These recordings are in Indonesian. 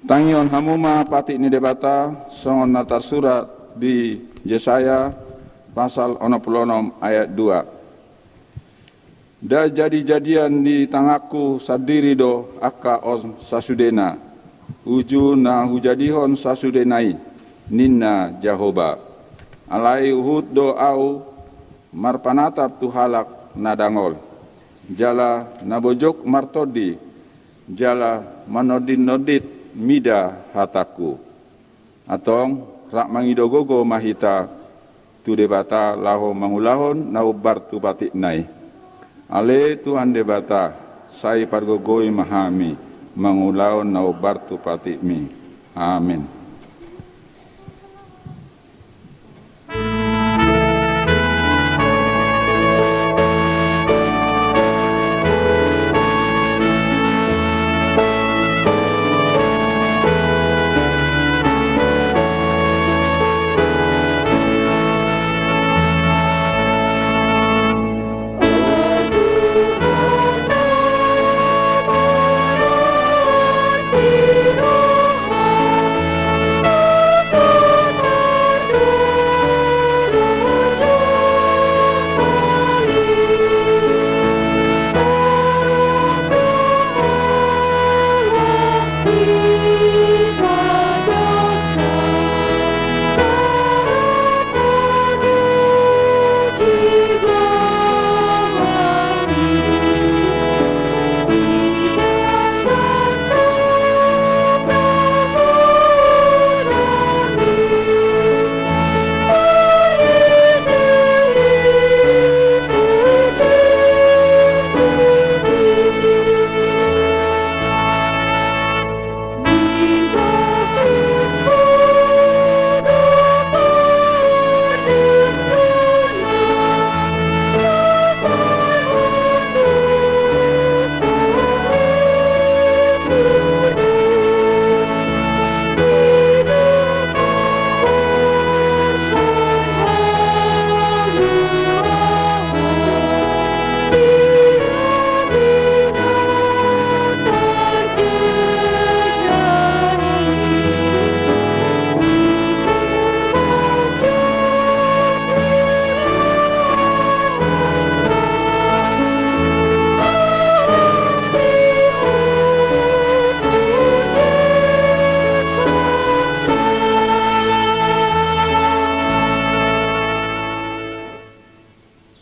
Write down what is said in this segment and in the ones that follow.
Tangion hamuma pati ni debata songon natar surat di Yesaya pasal 66 ayat 2. Da jadi-jadian di tangaku sadiri do aka on sasudena uju na hujadihon sasudenai ninna Jahoba alai uhud do au marpanatap tuhalak nadangol jala nabojok martodi jala manodin-nodit mida hataku atong rak mangidogogo mahita tu debata laho mangulahon naubar tu batik nai ale Tuhan debata sai pargogoi mahami mangulahon naubar tu batik mi amin.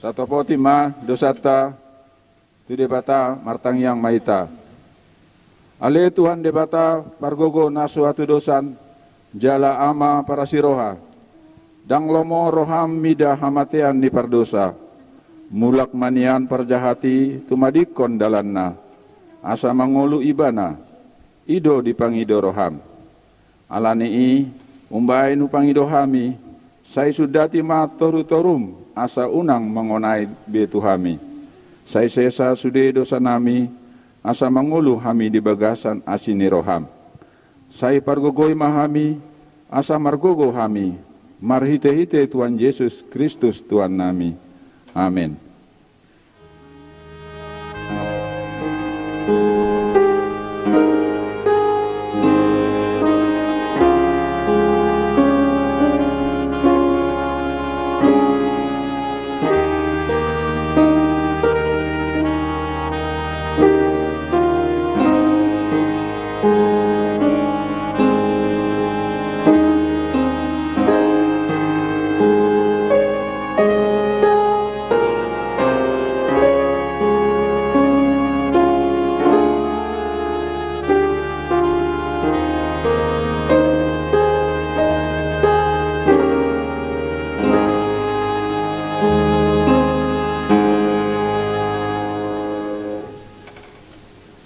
Tatopoti ma dosata tu debata martang yang maita. Ale Tuhan debata pargogo nasu atu dosan jala ama para siroha. Dang lomo roham mida hamatean ni pardosa. Mulak manian parjahati tumadikon dalanna. Asa mangolu ibana. Ido dipangido roham. Alani i umbai nu pangido hami. Sai sudati ma toru-torum asa unang mengonai betu hami. Sai sesa sude dosa nami asa mangulu hami di bagasan asini roham. Sai pargogoi mahami asa margogo hami. Marhite-hite Tuhan Yesus Kristus Tuhan nami. Amin.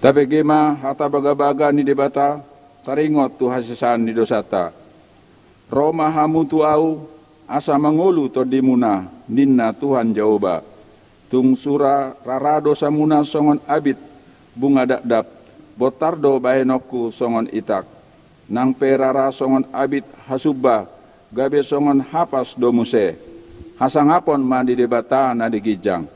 Tapi gema hata baga-baga ni debata taringot tu hasisan ni dosata. Roma hamu tu au asa mangulu to dimuna ninna Tuhan Jahoba. Tung sura rarado samuna songon abit bunga dakdap botardo baenoku songon itak. Nang perara songon abit hasubba gabe songon hapas do muse. Hasangapon mandi debata na digijang.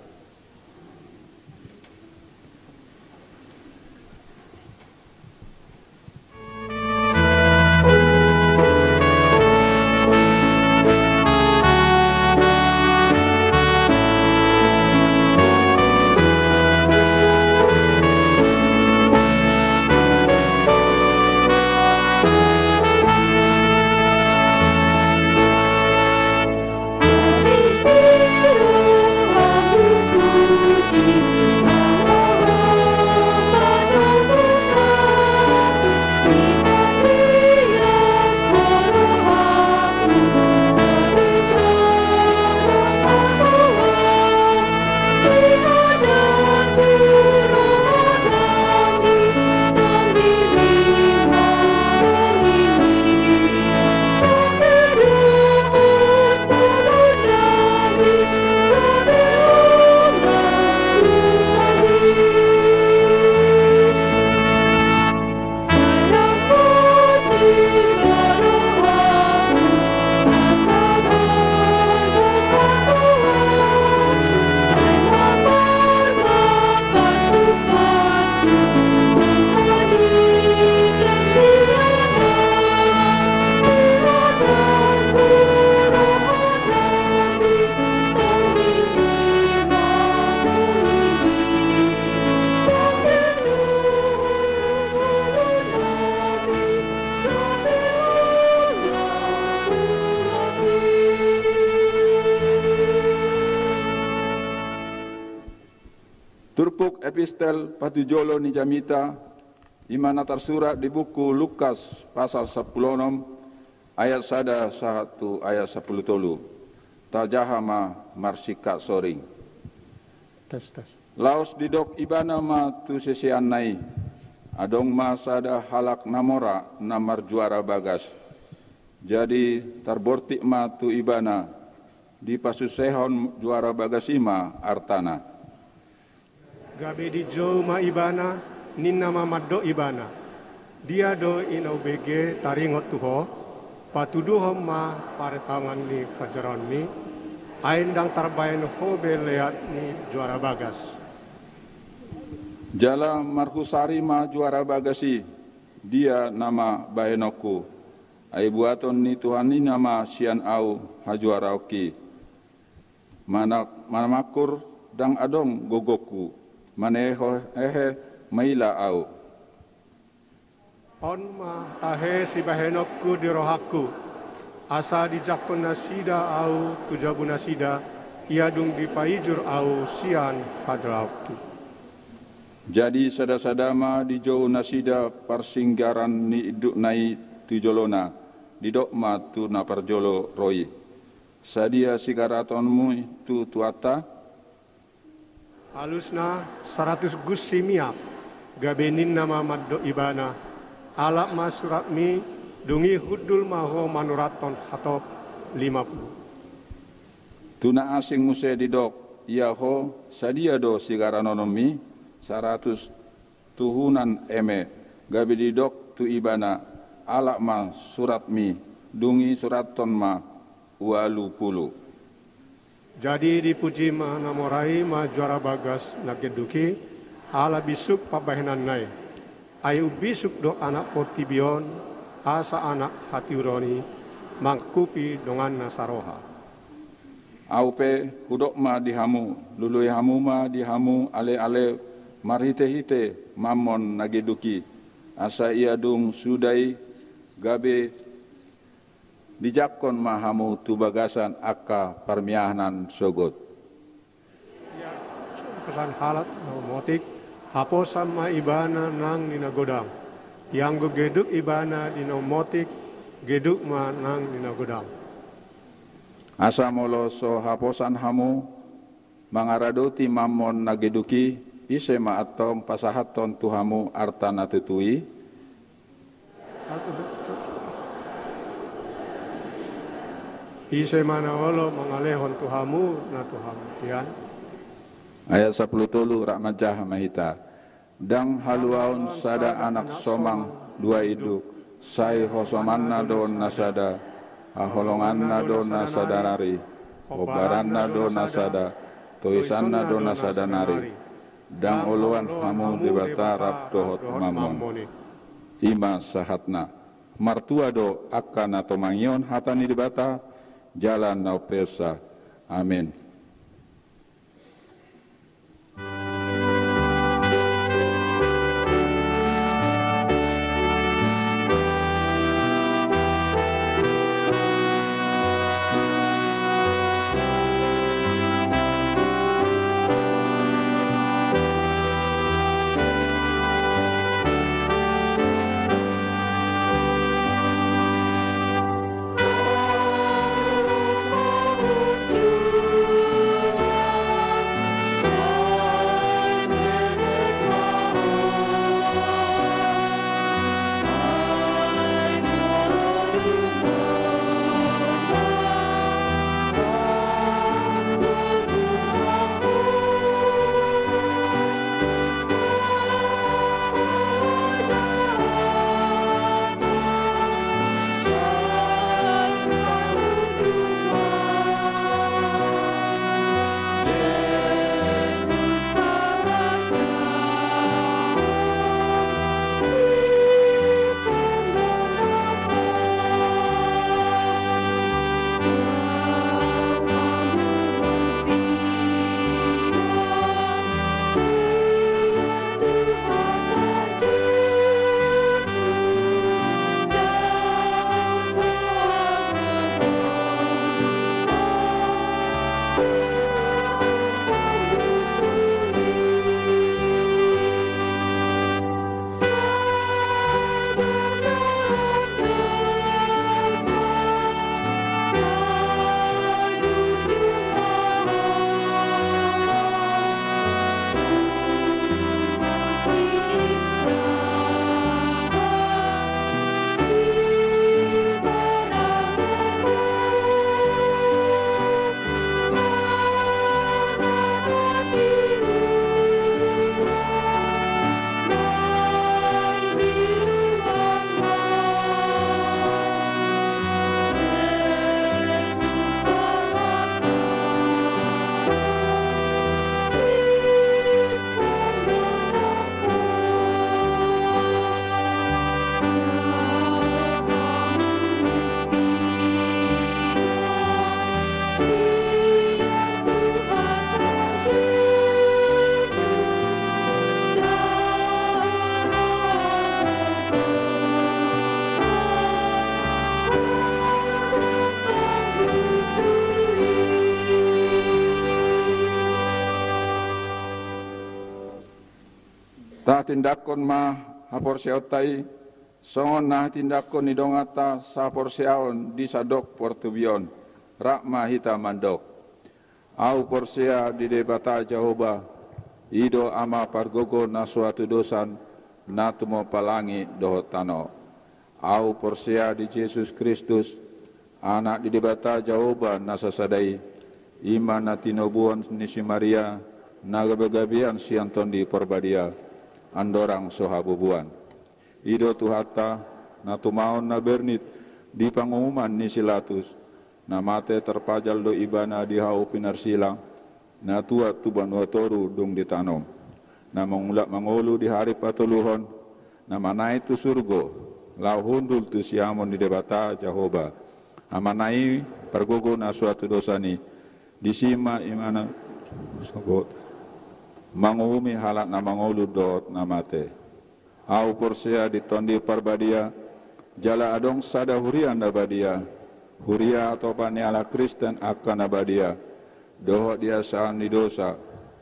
epistel patujolo ni Jamita, imana tersurat di buku Lukas pasal 10 ayat 1 ayat 10 tolu. Tajahama marsika soring. Tes. Laos didok ibana ma tu sesian nai. Adong ma sada halak namora namar juara bagas. Jadi terbortik ma tu ibana di pasusehon juara bagas ima artana. Gabe di jo ma ibana ninna ma maddo ibana. Dia do inau bege taringot tuho. Patuduhom ma pare tangan ni fajaran ni. Ain dang tarbayan ho beleat ni juara bagas. Jala marhusari ma juara bagasi. Dia nama baenoku. Ai buaton ni Tuhan ni nama sian au hajuara oki. Manamakur dang adong gogoku. Maneho maila au. On ma tahe si bahenokku di rohaku. Asa di jakon nasida au tujabu nasida. Iadung di paijur au sian hadrautu. Jadi sada-sadama di jauh nasida persinggaran ni iduk nai tujolona. Didok ma tu na parjolo roi. Sadia sikaratonmu tu tuata. Halusna 100 gus simiap. Gabenin nama maddo ibana. Alak ma surat mi dungi hudul maho manuraton hatop 50. Tuna asing muse didok. Ia ho sadia do sigaranonomi 100 tuhunan eme. Gabe didok tu ibana. Alak ma surat mi dungi suraton ma walu pulu. Jadi dipuji ma namorai ma juara bagas nageduki ala bisuk pabahenan nai. Ayu bisuk do anak portibion asa anak hati uroni mangkupi dongan nasaroha. Aupe hudok ma dihamu lului hamu ma dihamu ale-ale marhite-hite mamon nageduki asa ia dung sudai gabe dijakon mahamu tu bagasan akka parmiahnan sogot. Ya, pesan halat motik haposan ma ibana nang ninagodang. Yang geduk ibana dinomotik geduk ma nang ninagodang. Asa molo so haposan hamu mangaradoti mamon nageduki ise ma atom pasahaton tuhamu artana tutui. Ise mana olo mengalehon tuhamu na tuhamu tian. Ayat 10 tolu Rahmajah Mahita. Dang haluaun sada anak somang dua iduk. Sai hosomanna don nasada. Aholonganna don nasada nari. Obaranna don nasada. Toisanna don nasada nari. Dang oluan hamu debata rabdohot mamon. Ima sahatna. Martua do akan atau mangion hatani debata. Jalan nau pesa. Amin. Ta tindakon ma haporseotai, songon na tindakon ni dongata sa porseaon di sadok portubion, rakma hita mandok. Au porsea di debata Jehovah, ido ama pargogo na suatu dosan, natumo palangi dohotano. Au porsea di Yesus Kristus, anak di debata Jehovah na sasadai, iman na tinobuan ni si Maria, nagabagabian si Anton di Porbadia, andorang sohabubuan. Ido tuhata na tumaon na bernit di pangumuman ni Silatus, na mate terpajal do ibana di hau pinarsilang, na tua tuban watoru dung ditanom, na mangulak mangulu di hari patuluhon, na manai tu surgo, lau hundul tu siamon di debata Jehovah, amanai pergogo na suatu dosani, disima imana sogot, mangumi halak na mangulu dot na mate. Au porsea di tondi parbadia, jala adong sada huria nabadia, huria atau paniala Kristen akan nabadia, dohot dia saan di dosa,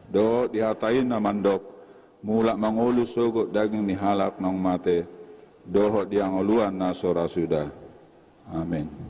dohot dihatain na mandok, mulak mangulu sogot daging ni halak nong mate, dohot dia ngoluan na sora sudah. Amin.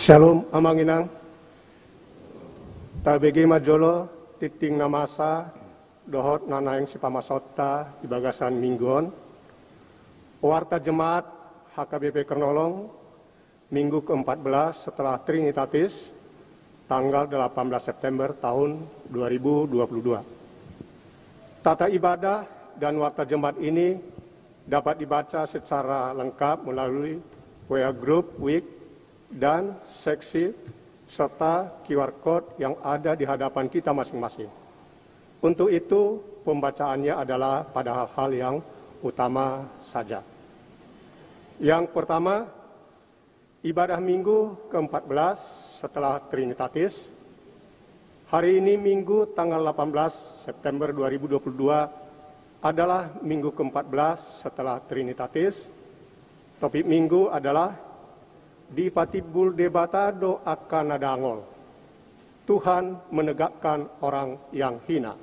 Shalom amanginang. Tabegi majolo titing namasa dohot nanaing sipamasota di bagasan mingguon. Warta jemaat HKBP Kernolong minggu ke-14 setelah Trinitatis tanggal 18 September tahun 2022. Tata ibadah dan warta jemaat ini dapat dibaca secara lengkap melalui WA Group Week dan seksi serta QR Code yang ada di hadapan kita masing-masing. Untuk itu, pembacaannya adalah pada hal-hal yang utama saja. Yang pertama, ibadah minggu ke-14 setelah Trinitatis. Hari ini Minggu tanggal 18 September 2022 adalah minggu ke-14 setelah Trinitatis. Topik minggu adalah di patibul debatado akan nadangol. Tuhan menegakkan orang yang hina.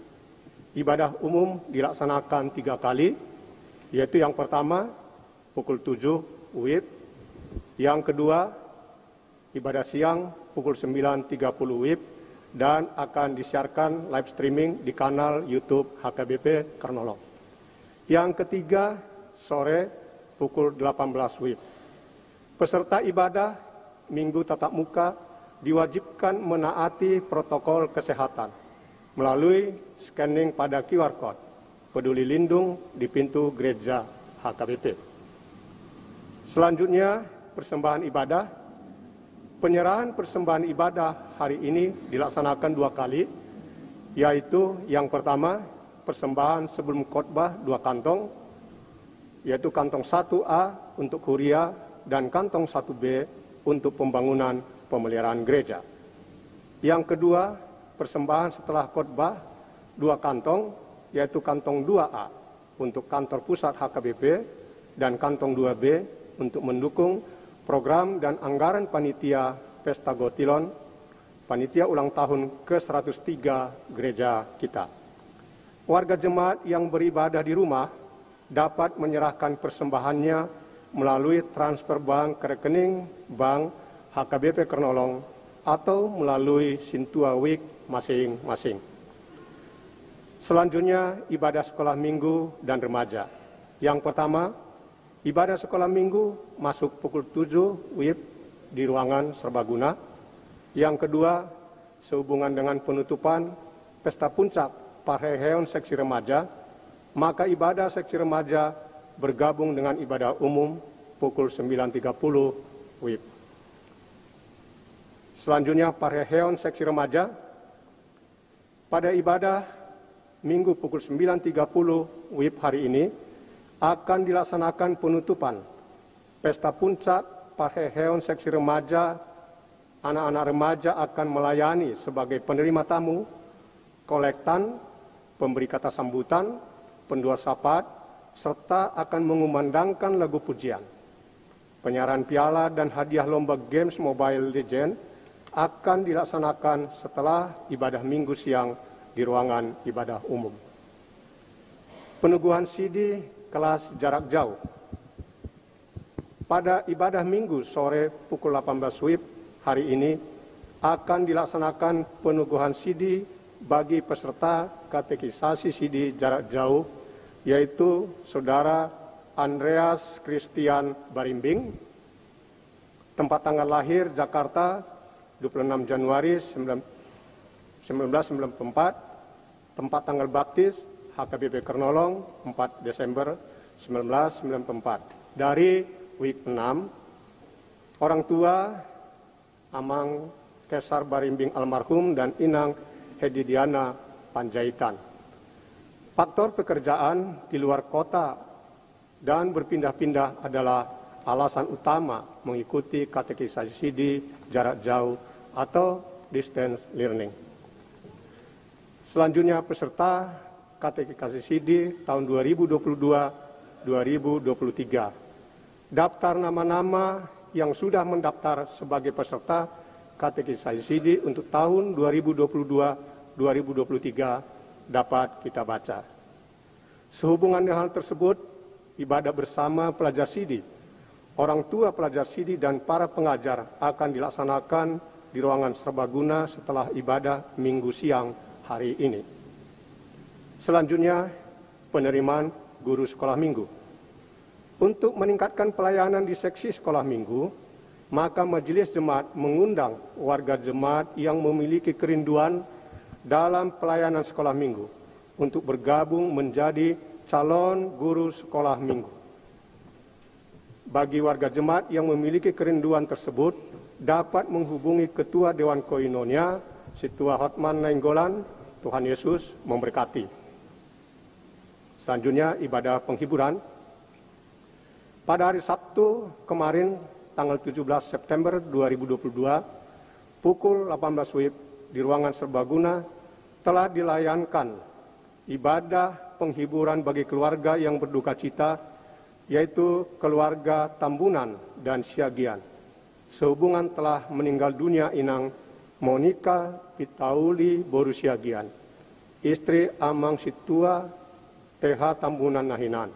Ibadah umum dilaksanakan 3 kali, yaitu yang pertama pukul 7 WIB, yang kedua ibadah siang pukul 9.30 WIB, dan akan disiarkan live streaming di kanal YouTube HKBP Kernolong. Yang ketiga sore pukul 18 WIB. Peserta ibadah minggu tatap muka diwajibkan menaati protokol kesehatan melalui scanning pada QR Code peduli lindung di pintu gereja HKBP. Selanjutnya, persembahan ibadah. Penyerahan persembahan ibadah hari ini dilaksanakan 2 kali, yaitu yang pertama, persembahan sebelum khotbah 2 kantong, yaitu kantong 1A untuk kuria dan kantong 1B untuk pembangunan pemeliharaan gereja. Yang kedua, persembahan setelah khotbah 2 kantong, yaitu kantong 2A untuk kantor pusat HKBP dan kantong 2B untuk mendukung program dan anggaran panitia Pesta Gotilon, panitia ulang tahun ke-103 gereja kita. Warga jemaat yang beribadah di rumah dapat menyerahkan persembahannya melalui transfer bank ke rekening bank HKBP Kernolong atau melalui Sintua Week masing-masing. Selanjutnya, ibadah sekolah minggu dan remaja. Yang pertama, ibadah sekolah minggu masuk pukul 7 WIB di ruangan serbaguna. Yang kedua, sehubungan dengan penutupan Pesta Puncak Parheheon Seksi Remaja, maka ibadah seksi remaja bergabung dengan ibadah umum pukul 9.30 WIB. Selanjutnya, Parheheon Seksi Remaja. Pada ibadah Minggu pukul 9.30 WIB hari ini akan dilaksanakan penutupan Pesta Puncak Parheheon Seksi Remaja. Anak-anak remaja akan melayani sebagai penerima tamu, kolektan, pemberi kata sambutan, pendua syafaat, serta akan mengumandangkan lagu pujian. Penyerahan piala dan hadiah lomba games Mobile Legends akan dilaksanakan setelah ibadah minggu siang di ruangan ibadah umum. Peneguhan CD kelas jarak jauh. Pada ibadah minggu sore pukul 18 WIB hari ini akan dilaksanakan peneguhan CD bagi peserta katekisasi CD jarak jauh, yaitu Saudara Andreas Christian Barimbing, tempat tanggal lahir Jakarta 26 Januari 1994, tempat tanggal baptis HKBP Kernolong 4 Desember 1994. Dari week 6, orang tua Amang Kesar Barimbing almarhum dan Inang Hedidiana Panjaitan. Faktor pekerjaan di luar kota dan berpindah-pindah adalah alasan utama mengikuti katekisasi CD jarak jauh atau distance learning. Selanjutnya, peserta katekisasi CD tahun 2022-2023. Daftar nama-nama yang sudah mendaftar sebagai peserta katekisasi CD untuk tahun 2022-2023 dapat kita baca. Sehubungan dengan hal tersebut, ibadah bersama pelajar CD orang tua pelajar Sidi dan para pengajar akan dilaksanakan di ruangan serbaguna setelah ibadah Minggu siang hari ini. Selanjutnya, penerimaan guru sekolah minggu. Untuk meningkatkan pelayanan di seksi sekolah minggu, maka Majelis Jemaat mengundang warga jemaat yang memiliki kerinduan dalam pelayanan sekolah minggu untuk bergabung menjadi calon guru sekolah minggu. Bagi warga jemaat yang memiliki kerinduan tersebut, dapat menghubungi Ketua Dewan Koinonia, Situa Hotman Nainggolan. Tuhan Yesus memberkati. Selanjutnya, ibadah penghiburan. Pada hari Sabtu kemarin, tanggal 17 September 2022, pukul 18 WIB di ruangan serbaguna telah dilayankan ibadah penghiburan bagi keluarga yang berduka cita, yaitu keluarga Tambunan dan Siagian. Sehubungan telah meninggal dunia Inang Monika Pitauli Boru Siagian, istri Amang Situa TH Tambunan Nahinan,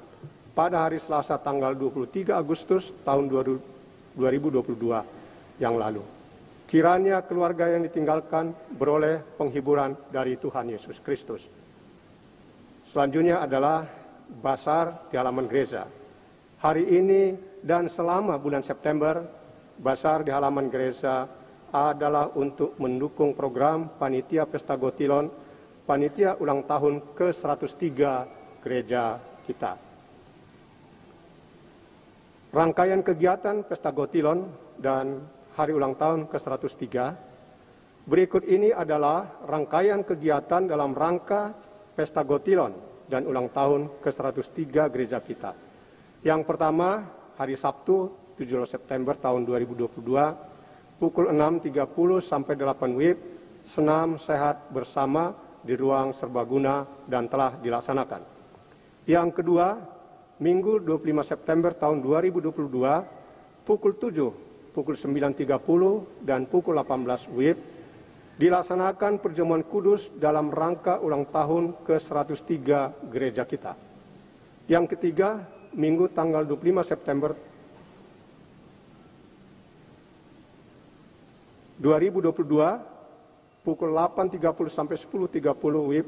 pada hari Selasa tanggal 23 Agustus tahun 2022 yang lalu. Kiranya keluarga yang ditinggalkan beroleh penghiburan dari Tuhan Yesus Kristus. Selanjutnya adalah basar di halaman gereja. Hari ini dan selama bulan September, basar di halaman gereja adalah untuk mendukung program Panitia Pesta Gotilon, Panitia Ulang Tahun ke-103 gereja kita. Rangkaian kegiatan Pesta Gotilon dan Hari Ulang Tahun ke-103 berikut ini adalah rangkaian kegiatan dalam rangka Pesta Gotilon dan Ulang Tahun ke-103 gereja kita. Yang pertama, hari Sabtu 17 September tahun 2022, pukul 6.30 sampai 8 WIB, senam sehat bersama di ruang serbaguna dan telah dilaksanakan. Yang kedua, Minggu 25 September tahun 2022, pukul 7, pukul 9.30 dan pukul 18 WIB, dilaksanakan perjamuan kudus dalam rangka ulang tahun ke-103 gereja kita. Yang ketiga, Minggu tanggal 25 September 2022, pukul 8.30 sampai 10.30 WIB,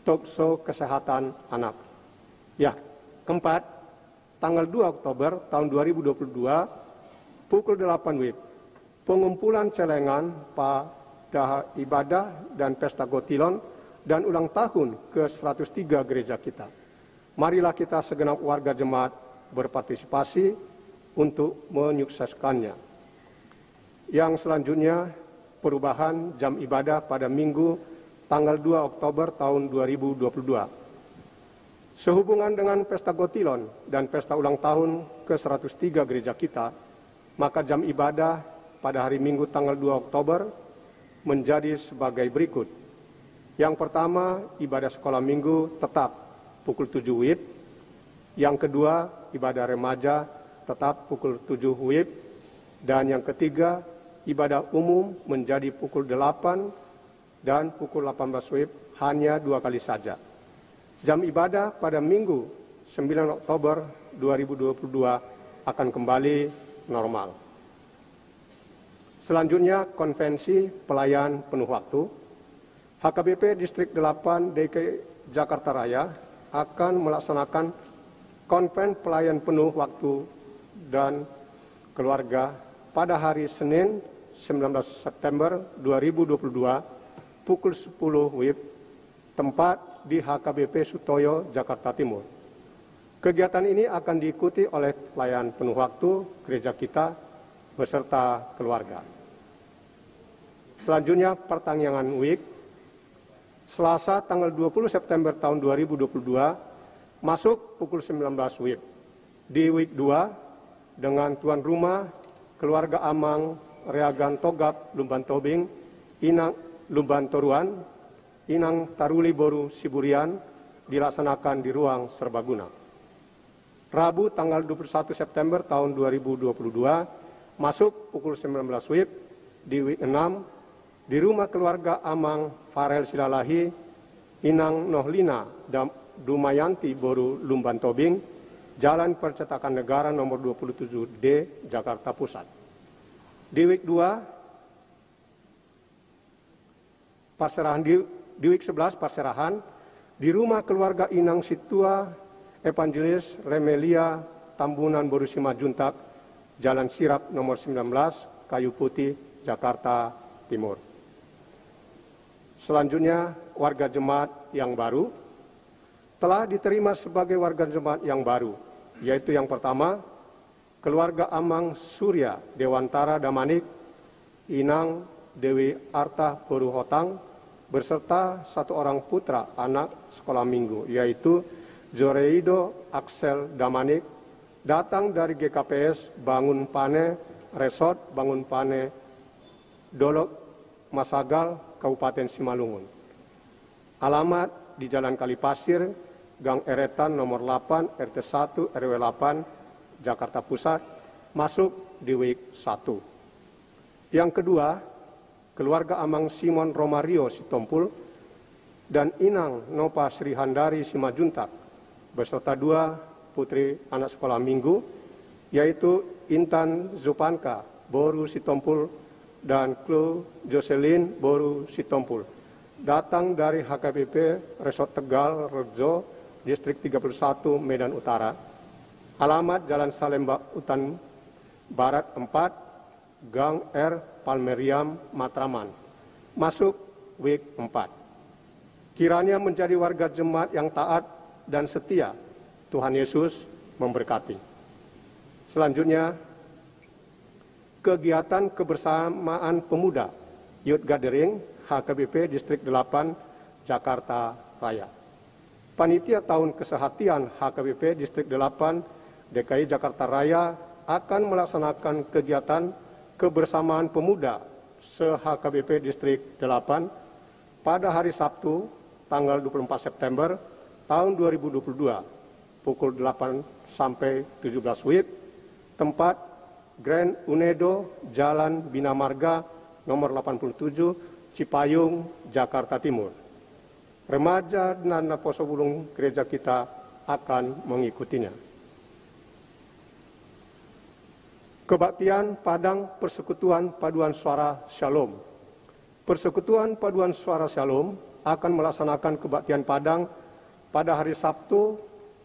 talkshow kesehatan anak. Ya, keempat, tanggal 2 Oktober tahun 2022, pukul 8 WIB, pengumpulan celengan pada ibadah dan pesta Gotilon dan ulang tahun ke-103 gereja kita. Marilah kita segenap warga jemaat berpartisipasi untuk menyukseskannya. Yang selanjutnya, perubahan jam ibadah pada Minggu tanggal 2 Oktober tahun 2022. Sehubungan dengan pesta Gotilon dan pesta ulang tahun ke-103 gereja kita, maka jam ibadah pada hari Minggu tanggal 2 Oktober menjadi sebagai berikut. Yang pertama, ibadah sekolah minggu tetap pukul 7 WIB. Yang kedua, ibadah remaja tetap pukul 7 WIB. Dan yang ketiga, ibadah umum menjadi pukul 8 dan pukul 18 WIB hanya 2 kali saja. Jam ibadah pada Minggu 9 Oktober 2022 akan kembali normal. Selanjutnya, konvensi pelayan penuh waktu. HKBP Distrik 8 DKI Jakarta Raya akan melaksanakan konven pelayan penuh waktu dan keluarga pada hari Senin 19 September 2022 pukul 10 WIB, tempat di HKBP Sutoyo, Jakarta Timur. Kegiatan ini akan diikuti oleh pelayan penuh waktu gereja kita beserta keluarga. Selanjutnya, pertanyaan week. Selasa tanggal 20 September tahun 2022 masuk pukul 19 WIB. Di week 2 dengan tuan rumah keluarga Amang Reagan Togap Lumban Tobing, Inang Lumban Toruan, Inang Taruli Boru Siburian dilaksanakan di ruang serbaguna. Rabu tanggal 21 September tahun 2022 masuk pukul 19 WIB di week 6 di rumah keluarga Amang Farel Silalahi, Inang Nohlina dan Dumayanti Boru Lumban Tobing Jalan Percetakan Negara nomor 27D, Jakarta Pusat. Di week 2, perserahan di week 11 perserahan di rumah keluarga Inang Situa Evangelis Remelia Tambunan Boru Simajuntak, Jalan Sirap nomor 19, Kayu Putih, Jakarta Timur. Selanjutnya, warga jemaat yang baru telah diterima sebagai warga jemaat yang baru, yaitu yang pertama, keluarga Amang Surya Dewantara Damanik, Inang Dewi Arta Boru Hotang, berserta satu orang putra anak sekolah minggu, yaitu Zoreido Axel Damanik, datang dari GKPS Bangun Pane, Resort Bangun Pane, Dolok Masagal, Kabupaten Simalungun. Alamat di Jalan Kalipasir, Gang Eretan nomor 8, RT 1, RW 8, Jakarta Pusat, masuk di week 1. Yang kedua, keluarga Amang Simon Romario Sitompul dan Inang Nopa Sri Handari Simajuntak, beserta 2 putri anak sekolah minggu, yaitu Intan Zupanka Boru Sitompul dan Klu Jocelyn Boru Sitompul, datang dari HKBP Resort Tegal Rejo, Distrik 31 Medan Utara. Alamat Jalan Salemba Utan Barat 4, Gang R Palmeriam Matraman, masuk week 4. Kiranya menjadi warga jemaat yang taat dan setia. Tuhan Yesus memberkati. Selanjutnya, kegiatan kebersamaan pemuda Youth Gathering HKBP Distrik 8 Jakarta Raya. Panitia Tahun Kesehatian HKBP Distrik 8 DKI Jakarta Raya akan melaksanakan kegiatan kebersamaan pemuda se-HKBP Distrik 8 pada hari Sabtu tanggal 24 September tahun 2022 pukul 8 sampai 17 WIB, tempat Grand Unedo Jalan Bina Marga nomor 87 Cipayung, Jakarta Timur. Remaja Nanda Posobulung gereja kita akan mengikutinya. Kebaktian Padang Persekutuan Paduan Suara Shalom. Persekutuan Paduan Suara Shalom akan melaksanakan kebaktian Padang pada hari Sabtu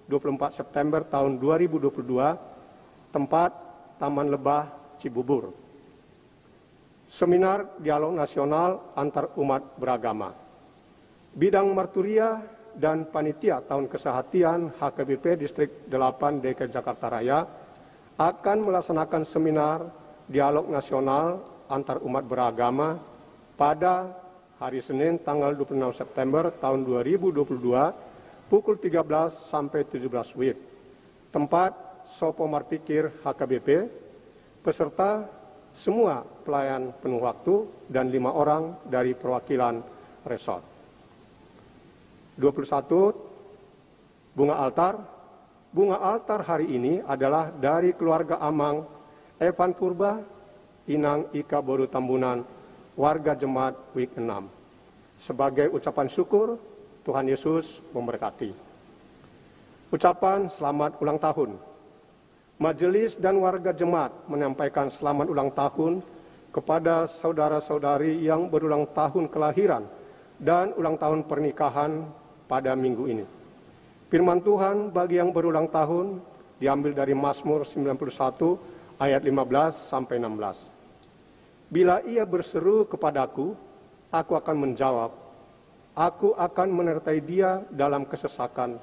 24 September tahun 2022, tempat Taman Lebah Cibubur. Seminar Dialog Nasional Antar Umat Beragama. Bidang Marturia dan Panitia Tahun Kesehatian HKBP Distrik 8 DKI Jakarta Raya akan melaksanakan seminar Dialog Nasional Antar Umat Beragama pada hari Senin tanggal 26 September tahun 2022 pukul 13 sampai 17 WIB. Tempat Sopo Marpikir HKBP, peserta semua pelayan penuh waktu dan 5 orang dari perwakilan resort. 21. Bunga altar. Bunga altar hari ini adalah dari keluarga Amang Evan Purba, Inang Ika Boru Tambunan, warga jemaat week 6. Sebagai ucapan syukur, Tuhan Yesus memberkati. Ucapan selamat ulang tahun. Majelis dan warga jemaat menyampaikan selamat ulang tahun kepada saudara-saudari yang berulang tahun kelahiran dan ulang tahun pernikahan pada minggu ini. Firman Tuhan bagi yang berulang tahun diambil dari Mazmur 91 ayat 15 sampai 16. Bila ia berseru kepadaku, aku akan menjawab. Aku akan menyertai dia dalam kesesakan.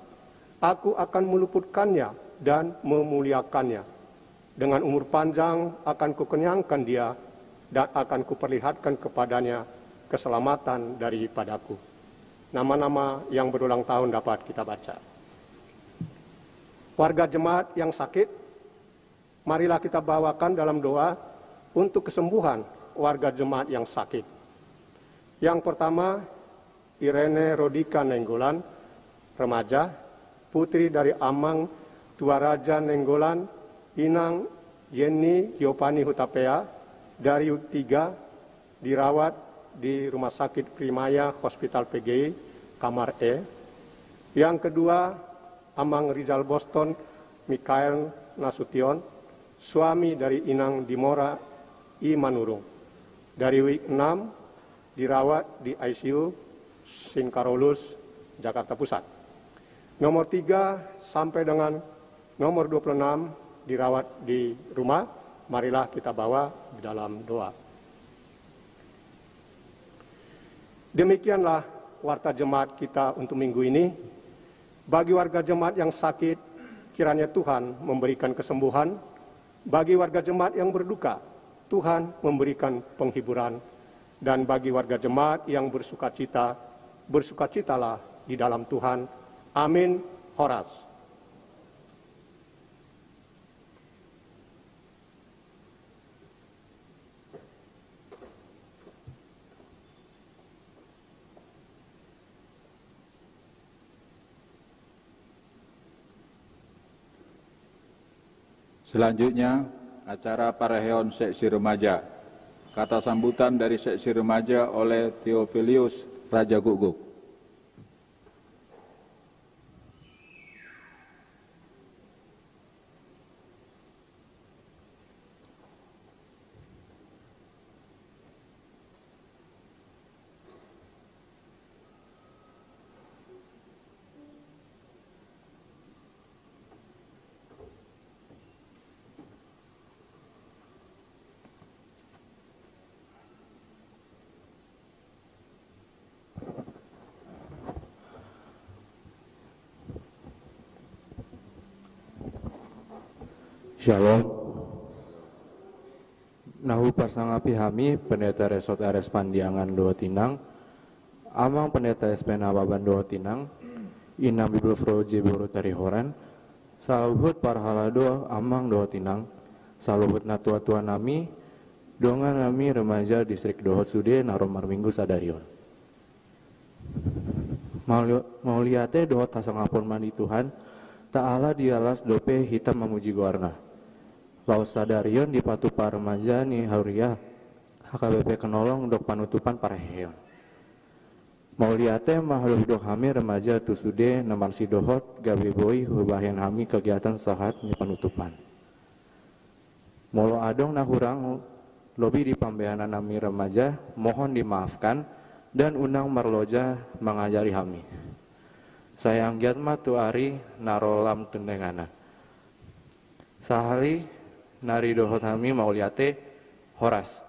Aku akan meluputkannya dan memuliakannya. Dengan umur panjang akan kukenyangkan dia dan akan kuperlihatkan kepadanya keselamatan daripadaku. Nama-nama yang berulang tahun dapat kita baca. Warga jemaat yang sakit, marilah kita bawakan dalam doa untuk kesembuhan warga jemaat yang sakit. Yang pertama, Irene Rodika Nenggolan, remaja, putri dari Amang Tua Raja Nenggolan, Inang Yeni Yopani Hutapea, dari U3, dirawat di Rumah Sakit Primaya Hospital PGI, kamar E. Yang kedua, Amang Rizal Boston Mikael Nasution, suami dari Inang Dimora I Manurung. Dari week 6 dirawat di ICU St. Carolus, Jakarta Pusat. Nomor 3 sampai dengan nomor 26 dirawat di rumah. Marilah kita bawa di dalam doa. Demikianlah warta jemaat kita untuk minggu ini. Bagi warga jemaat yang sakit, kiranya Tuhan memberikan kesembuhan. Bagi warga jemaat yang berduka, Tuhan memberikan penghiburan. Dan bagi warga jemaat yang bersukacita, bersukacitalah di dalam Tuhan. Amin. Horas. Selanjutnya, acara Paraheon Seksi Remaja. Kata sambutan dari Seksi Remaja oleh Theophilius Raja Guguk. Shalom. Nahu pasangapi hami pendeta Resort RS Pandiangan Doa Tinang, amang pendeta SPN Ababan Doa Tinang, inam Bibel Froje Buru Tari Horan, saluhut parhalado amang Doa Tinang, saluhut natua-tua nami, dongan nami remaja distrik Dohot Sude Naromar Minggu Sadarion. Mauliate Dohot tasangapun mandi Tuhan, ta'ala dialas dope hitam memuji guarna. Laos Sadarion di patupa remaja ni Hauria HKBP Kenolong dok panutupan Paraheon. Mauliate mahluk dok hami remaja tusude namar si dohot gawe boy hubahen hami kegiatan sahat ni panutupan. Molo adong nahurang lobi di pambeanan nami remaja mohon dimaafkan dan undang marloja mengajari hami. Sayang giatma tu ari narolam tendengana. Sahari nari dohot hami mauliate horas.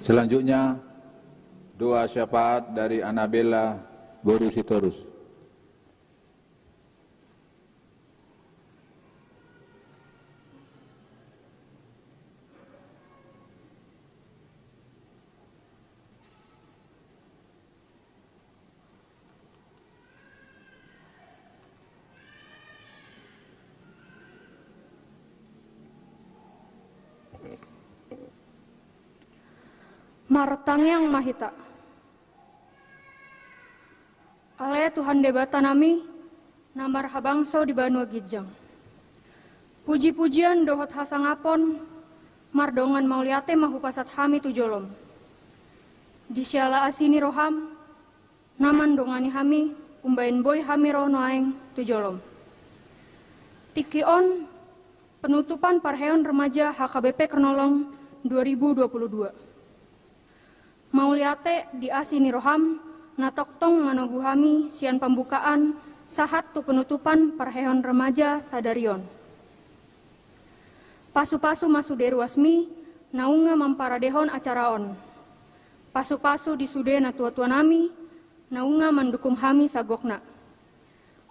Selanjutnya, doa syafaat dari Anabella Borusitorus. Martang yang mahita. Ale Tuhan debata nami, namar habangso di Banua Gijang. Puji-pujian dohot hasangapon, mardongan mauliate mahupasat hami tujolom. Disyala asini roham, naman dongani hami, umbain boy hami roh noaeng tujolom. Tikion, penutupan parheon remaja HKBP Kernolong 2022. Mauliate di asini roham, natoktong manoguhami sian pembukaan sahat tu penutupan parheon remaja sadarion. Pasu-pasu masude ruasmi, naunga mamparadehon acaraon. Pasu-pasu di sude na tua-tua nami, naunga mendukung hami sagokna.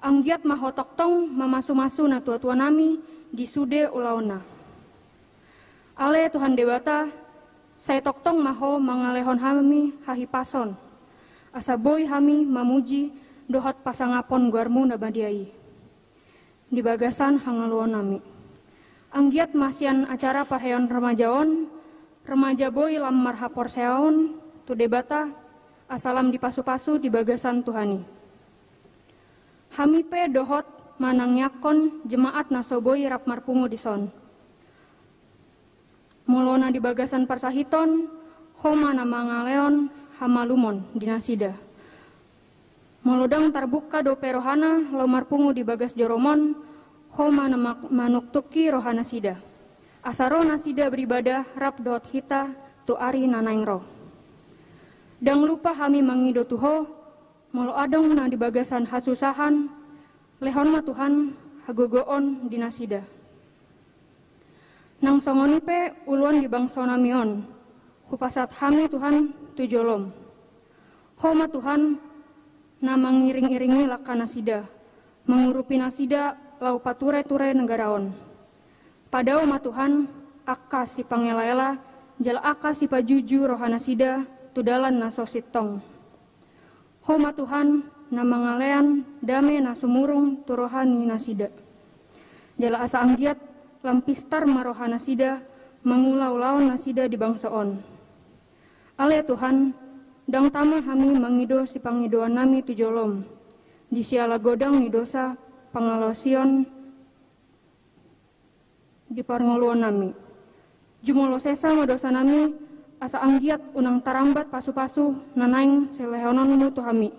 Anggiat mahotoktong mamasu-masu na tua-tua nami di sude ulaona. Ale Tuhan dewata, saya toktong maho mangalehon hami hahipason. Asa boy hami mamuji dohot pasangapon guarmu nabadiai. Di bagasan hangaluon nami. Anggiat masian acara parheon remajaon, remaja boy lam marhapor seaon, tu debata, asalam di pasu-pasu di bagasan Tuhani. Hami pe dohot manang yakon jemaat nasoboy rap marpungu dison. Molona di bagasan parsahiton, homa nama ngaleon hamalumon dinasida. Molodang tarbuka dope rohana lomar pungu di bagas joromon, homa nama manuktuki rohana sida. Asaro nasida beribadah rap dot hita tu ari nanaing roh. Dang lupa hami mangido tuho, molo adong na di bagasan hasusahan, lehon ma Tuhan hagogoon dinasida. Nang songonipe uluan di bangsa namion, hupasat hami Tuhan tujolom. Homa Tuhan na mangiring-iringi laka nasida, mengurupi nasida lau pature-ture negaraon. Padao ma Tuhan, akka si pangela-ela, jala akka si pajuju rohana sida, tudalan na sositong. Homa Tuhan na mangalean, dame na sumurung turohani nasida. Jala asa anggiat, lampistar marohana sida, mengulau-laon nasida di bangsaon. Ale Tuhan, dang tama hami mangido si pangidoan nami tujolom. Di siala godang ni dosa pangalosion di parngoluan nami. Jumolo sesa madosa nami, asa anggiat unang tarambat pasu-pasu nanaing selehononmu tu hami.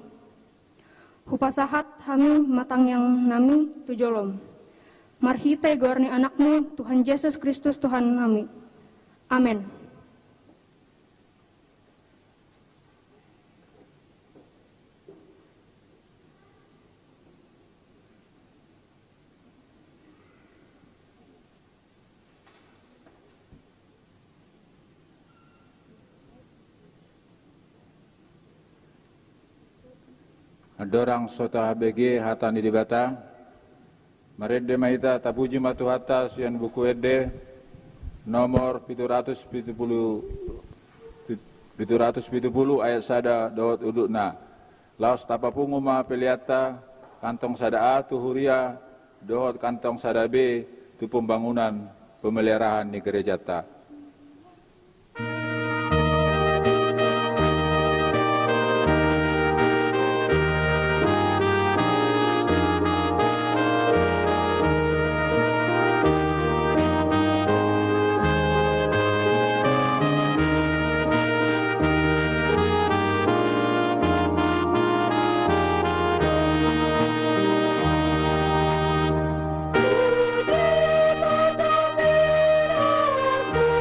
Hupasahat hami matang yang nami tujolom. Marhite gorni anakmu, Tuhan Yesus Kristus Tuhan kami. Amin. Dorang sota HBG hatani dibata. Marede maita tapuji matu hata sian buku ede nomor 770 ayat sada dawat udukna. Laos tapapungu ma peliata kantong sada A tu huria dohot kantong sada B tu pembangunan pemeliharaan di gereja ta. Stay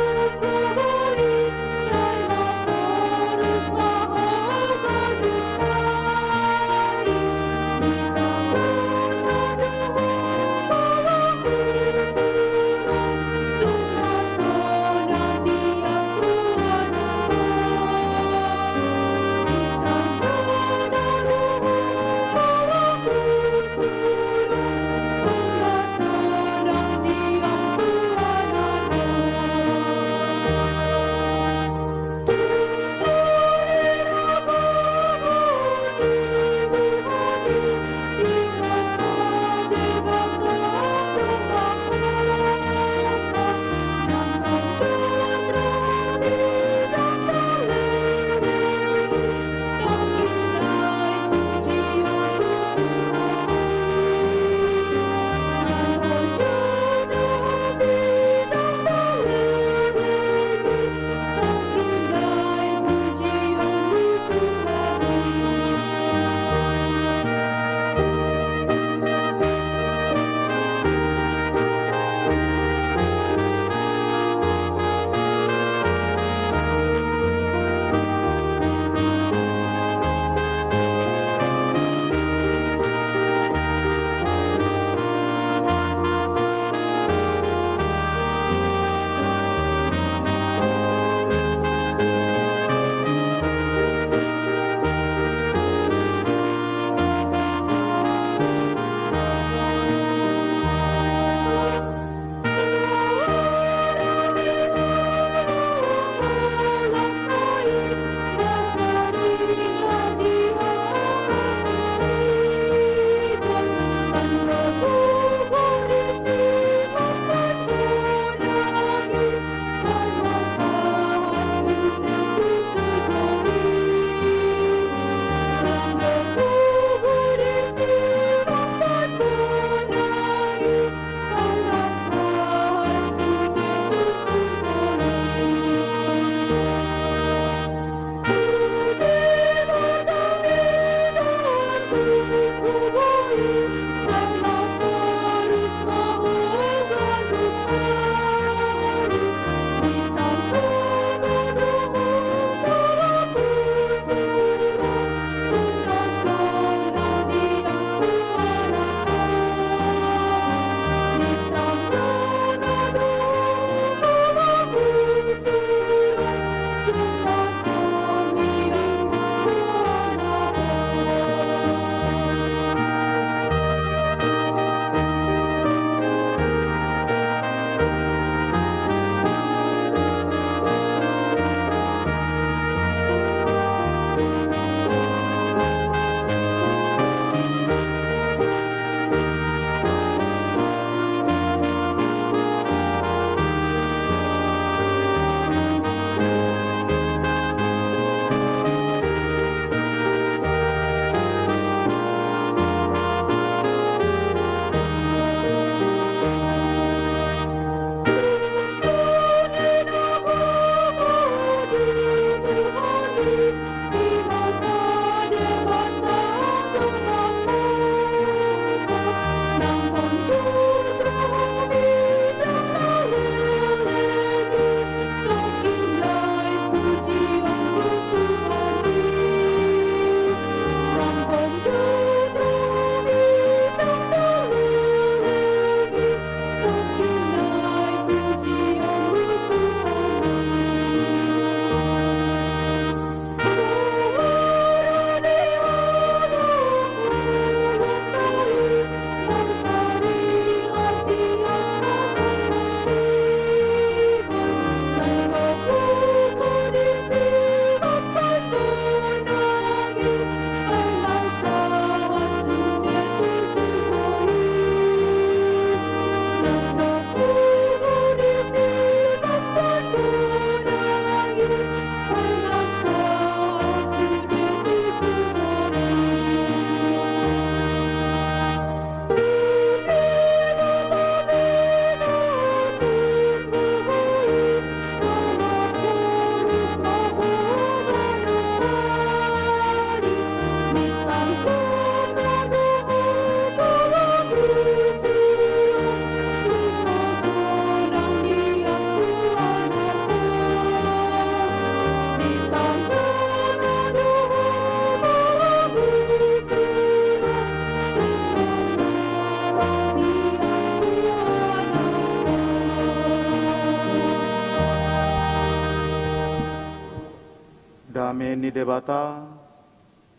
ni debata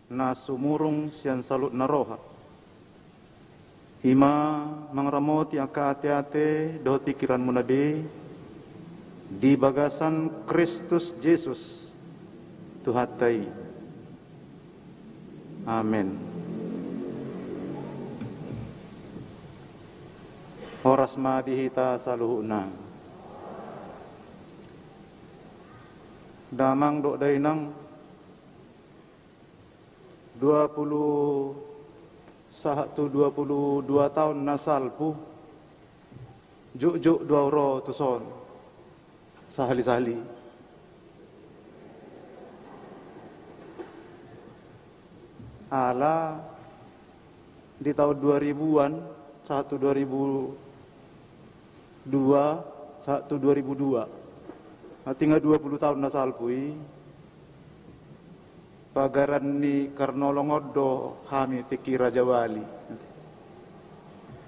na sumurung sian salut na roha. Ima mangramoti aka ate-ate dohot pikiran munade di bagasan Kristus Yesus Tuhatai. Amin. Horas ma dihita saluhuna. Damang dok dainang 22 tahun nasalpu juk dua oro tuson sahali-sahali ala di tahun 2000-an 2002 tinggal 20 tahun nasalpui pagaran ni karnolongodo hami tiki Raja Wali.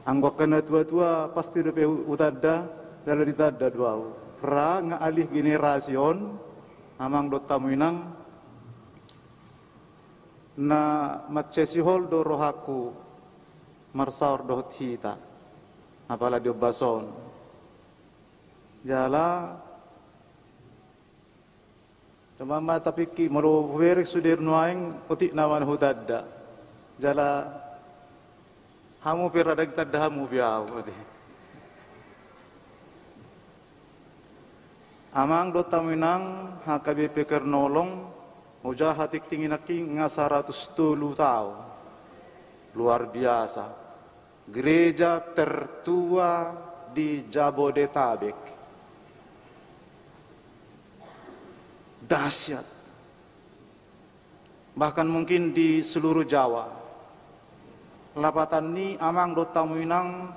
Anggok kena tua-tua pasti udah utada dalam ditada dua. Ra ngalih generasion amang do tamuinang na macesihol do rohaku marsaur do hita. Apala dio bason. Jala Mama tapi ki malu werik sudir nuaing utik nawan hudadda. Jala hamu pirada kita hamu biau. Amang do taminang HKBP Kernolong ujah hatik tinginaki nga 110 tahun. Luar biasa. Gereja tertua di Jabodetabek. Dahsyat. Bahkan mungkin di seluruh Jawa. Lapatan ni amang do tamuinang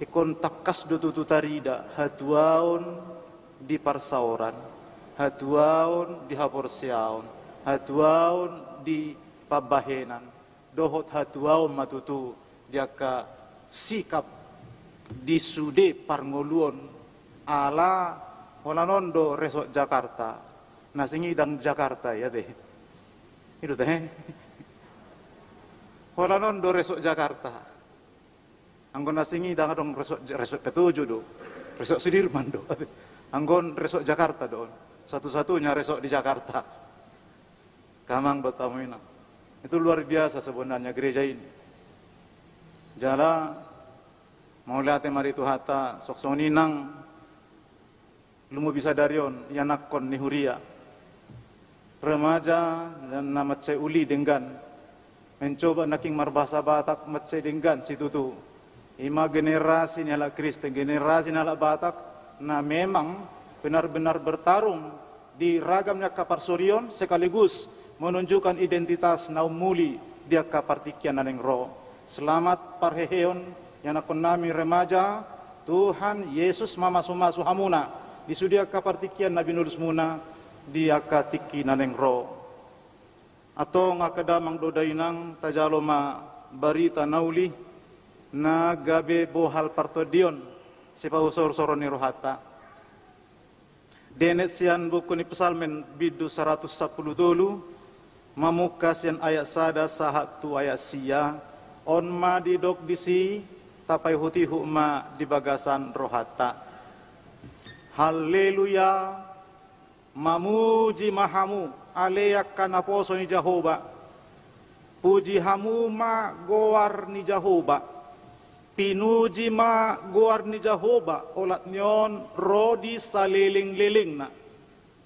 ikon takas do tututarida hatuaon di Parsauran, hatuaon di Haporsiaon, hatuaon di Pabahenan, dohot hatuaon matutu diaka sikap di sude parngoluon ala holanondo resok Jakarta. Nasingi dan Jakarta ya deh. Itu teh. Holanon do resok Jakarta. Anggon nasingi dan dong resok ketujuh do. Resok Sudirman do. Anggon resok Jakarta do. Satu-satunya resok di Jakarta. Kamang Batamuina. Itu luar biasa sebenarnya gereja ini. Jala mau lihat mari Tuhata soksoninang lumu bisa darion yanakon ni huria. Remaja dan nama cai uli dengan mencoba naking marbahasa Batak macai dengan situ tu. Ima generasi nyala Kristen, generasi nyala Batak na memang benar-benar bertarung di ragamnya kaparsorion sekaligus menunjukkan identitas naum muli dia kapartikian naneng roh. Selamat parheheon yang akon nami remaja Tuhan Yesus mama-masu hamuna disudia kapartikian Nabi Nulus Muna dia katiki naneng ro atau ngakadamang dodainang tajaloma barita nauli na gabe bohal partodion sipausor-soro ni rohata denet sian buku ni pesalmen bidu 110 dulu mamuka sian ayat sada sahatu ayat sia on ma didok disi tapai hutihu ma di bagasan rohata. Haleluya. Mamuji mahamu aleyak kana poso ni Jehovah. Puji hamu ma goar ni Jehovah. Pinuji ma goar ni Jehovah. Olat nyon rodi saliling-liling na.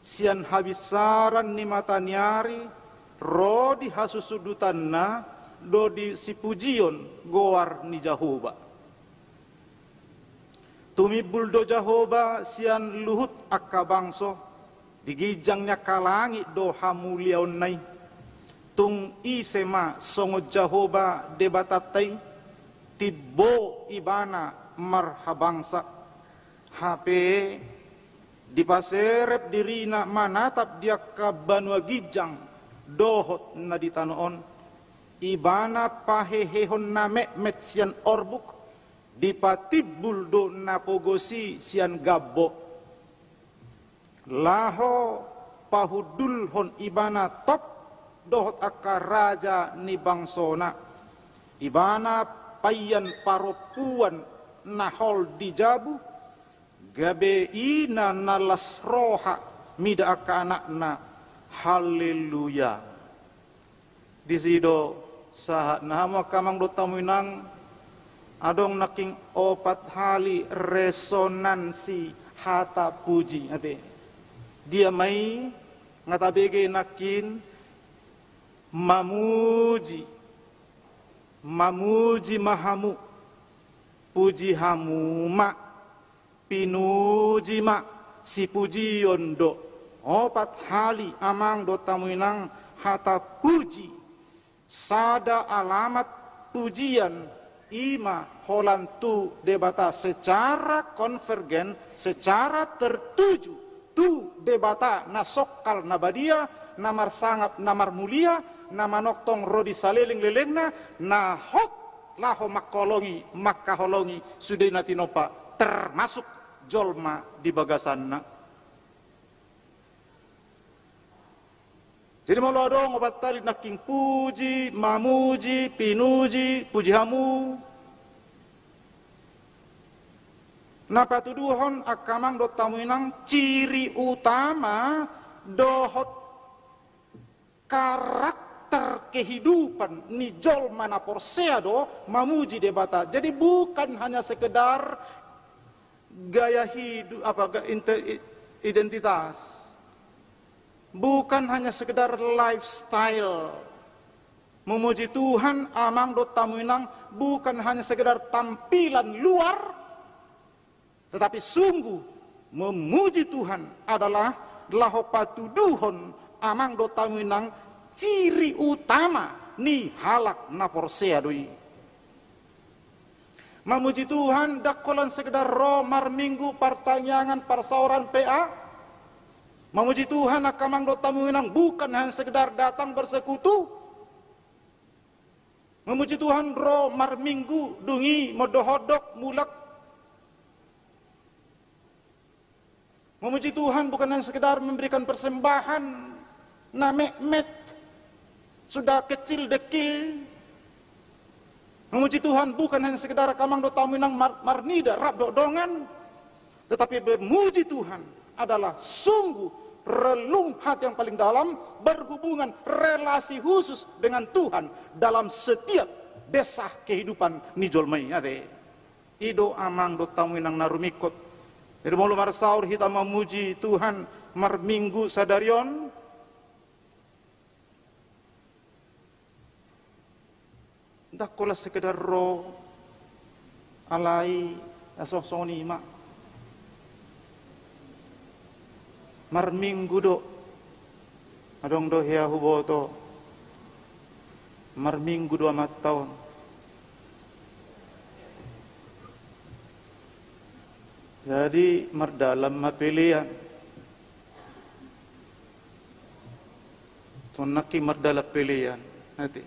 Sian habisaran ni matanyari rodi hasusudutan na dodi sipujion goar ni Jehovah. Tumibul do Jehovah sian luhut akabangso. Digijangnya kalangi doha muliaon nai tung isema songo Jehovah debatatai tibo ibana marhabangsa HP dipaserep dirina manatap dia kabanwa gijang dohot na ditanoon ibana pahehehon na met sian orbuk dipatibul do napogosi sian gabbo laho pahudul hon ibana top dohot akka raja ni bangsona ibana payan paropuan nahol dijabu gabe ina nalas roha mida akka anakna haleluya. Di sido sahat nahama kamang do tamuinang adong naking opat hali resonansi hata puji ate dia mai ngatabege nakin mamuji mahamu puji hamu ma pinuji ma si puji yondo opat hali amang do tamuinang hata puji sada alamat pujian ima holantu debata secara konvergen, secara tertuju tu debata nasokal nabadia, namar sangap namar mulia, nama noktong rodi saleling lelengna, nahot laho makolongi makaholongi sudah natinopa termasuk jolma di bagasanna. Jadi mau dong obat tali naking puji, mamuji, pinuji, puji hamu. Napa tuduhon akamang do tamuinang ciri utama dohot karakter kehidupan ni jol mana porseado mamuji debata. Jadi bukan hanya sekedar gaya hidup identitas. Bukan hanya sekedar lifestyle. Memuji Tuhan amang do tamuinang bukan hanya sekedar tampilan luar, tetapi sungguh memuji Tuhan adalah laho patuduhon amang do tamuinang ciri utama ni halak naporsea doi. Memuji Tuhan dakolan sekedar romar minggu pertanyaan persauran PA. Memuji Tuhan akamang do tamuinang bukan hanya sekedar datang bersekutu. Memuji Tuhan ro mar minggu dungi modohodok mulak. Memuji Tuhan bukan hanya sekedar memberikan persembahan na met sudah kecil dekil. Memuji Tuhan bukan hanya sekedar akamang do tamuinang marnida rab dodongan, tetapi memuji Tuhan adalah sungguh relung hati yang paling dalam, berhubungan relasi khusus dengan Tuhan dalam setiap desah kehidupan nijolmai ade. Ido amang do tamuinang narumikot. Jadi mau lumar sahur kita memuji Tuhan mar minggu sadarion. Dak kola sekedar ro alai asosoni mak. Mar minggu do adong do hea huboto mar minggu do amat tahun jadi mar dalam mapilian tonaki mar dalam pilihan nanti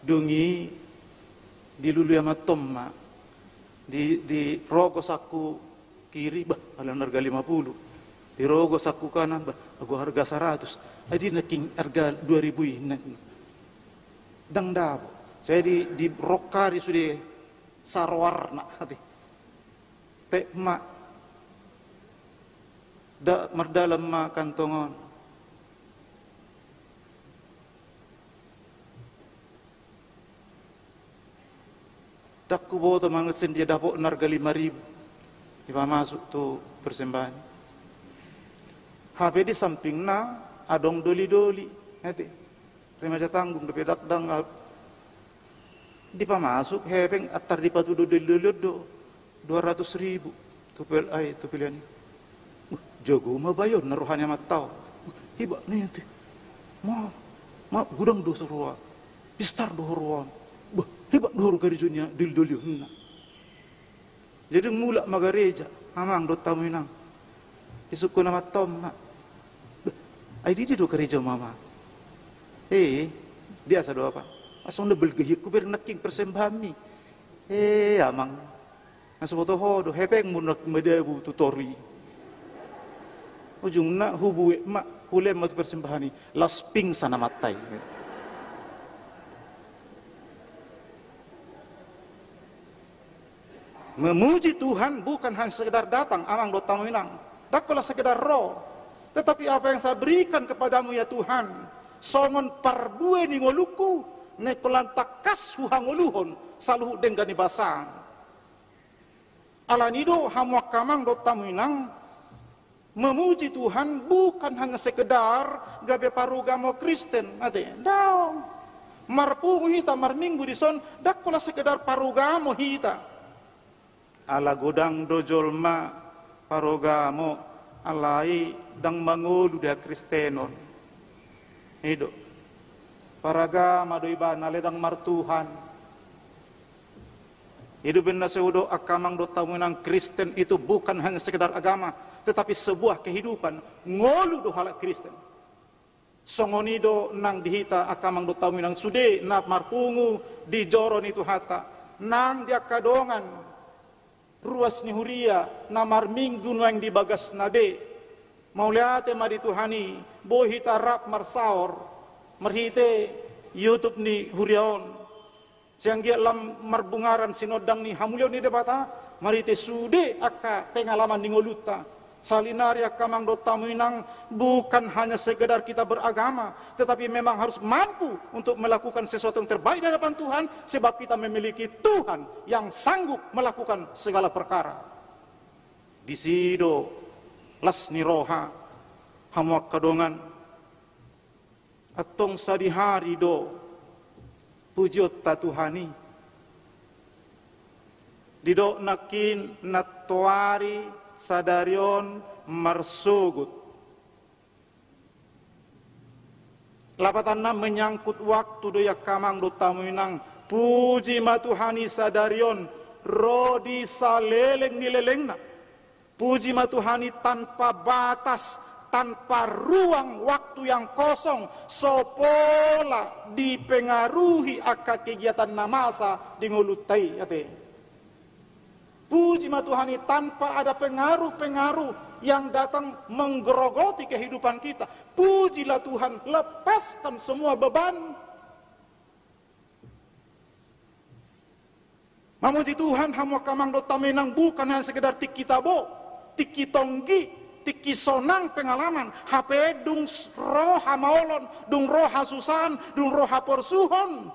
dungi dilulu amat tomma di rogos aku kiri bah ala harga 50 di rogo saku kanan aku harga 100 adi naking harga 2000 ini dang dabo saya di rokari sudah sarwarna hati te ma da mardalam ma kantongon dakku boto mangesin dia dapok harga 5.000 di masuk tuh persembahan. HP di samping na adong doli-doli nanti remaja tanggung depe dakdang di pamasuk hepeng atar di patu doli-doli do 200.000 tupel ai tupelian jago ma bayon naruhannya matau hiba nih nanti ma gudang do sorua pistar do ruan hiba do garijunya doli-doli jadi mula magareja amang do tamuinang isuku nama tom ai di do gereja mama biasa do apa asong nebel gehik ku ber naking persembahmi amang nasoboto hepeng mun nak medebu tutori ujungna hubu mak hulem matu persembahani las pingsan amatai. Memuji Tuhan bukan hanya sekedar datang amang do tamuinang, dakola sekedar roh, tetapi apa yang saya berikan kepadamu ya Tuhan, songon parbue ni ngoluku, nekolan takas huhangoluhon, saluhu denggani basang. Alanido hamuak kamang do tamuinang, memuji Tuhan bukan hanya sekedar gabe parugamo Kristen, ade, daw, marpungu hita marminggu dison, dakola sekedar parugamo hita. Ala godang dojolma parogamo alai dang mangulu dia Kristenon. Hidup. Paragama do iba naledang martuhan. Hidup benda seudo akamang do tamunang Kristen itu bukan hanya sekedar agama, tetapi sebuah kehidupan ngolu do halak Kristen. Songonido nang dihita akamang do tamunang sude na marpungu di joron itu hata nang dia kadongan ruas ni huria namar minggu yang dibagas nabe mauliate madi Tuhani bohi tarap marsaor merhite YouTube ni huriaon siang dia lam marbungaran sinodang ni hamulion ni debata marite sude akka pengalaman ni ngoluta salinari akamang do tamuinang bukan hanya sekedar kita beragama, tetapi memang harus mampu untuk melakukan sesuatu yang terbaik di hadapan Tuhan, sebab kita memiliki Tuhan yang sanggup melakukan segala perkara. Di sido las ni roha hamuak kadongan atong sadihari do pujiot ta Tuhani dido nakin natwari sadarion marsugut. Lapatan na menyangkut waktu do yakamang do tamuinang puji matuhani sadarion rodi saleleng nilelengna. Puji matuhani tanpa batas, tanpa ruang waktu yang kosong, sopola dipengaruhi aka kegiatan namasa di ngulutai ate. Puji Tuhani tanpa ada pengaruh-pengaruh yang datang menggerogoti kehidupan kita. Pujilah Tuhan, lepaskan semua beban. Memuji Tuhan hamu kamang do tamenang bukan hanya sekedar tiki tabo, tiki tonggi, tiki sonang pengalaman. HP dung roha maolon, dung roha susan, dung roha porsuhon.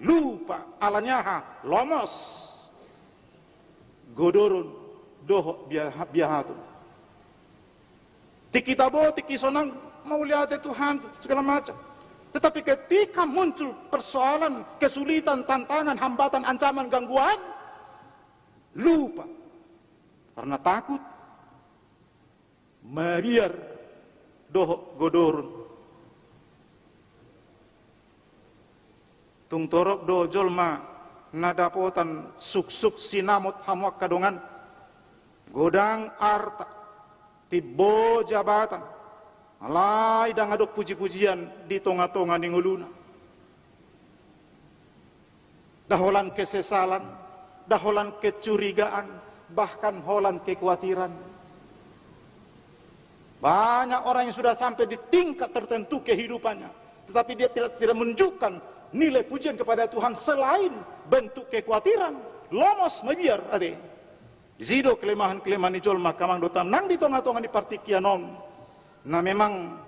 Lupa alanyaha lomos. Godorun doh biahatu. Tiki tabo, tiki sonang mau lihat Tuhan segala macam. Tetapi ketika muncul persoalan, kesulitan, tantangan, hambatan, ancaman, gangguan, lupa karena takut mariar doh godorun. Tung torop do jolma nadapotan suk-suk sinamot hamuak kadongan godang arta tibo jabatan alai dang adok puji-pujian di tonga-tonga ni nguluna daholan kesesalan, daholan kecurigaan, bahkan holan kekhawatiran. Banyak orang yang sudah sampai di tingkat tertentu kehidupannya, tetapi dia tidak menunjukkan nilai pujian kepada Tuhan selain bentuk kekhawatiran, lomos mabiar ade. Zido kelemahan-kelemahan ijol makamang dotam nang di tonga-tonga di partikianon. Nah memang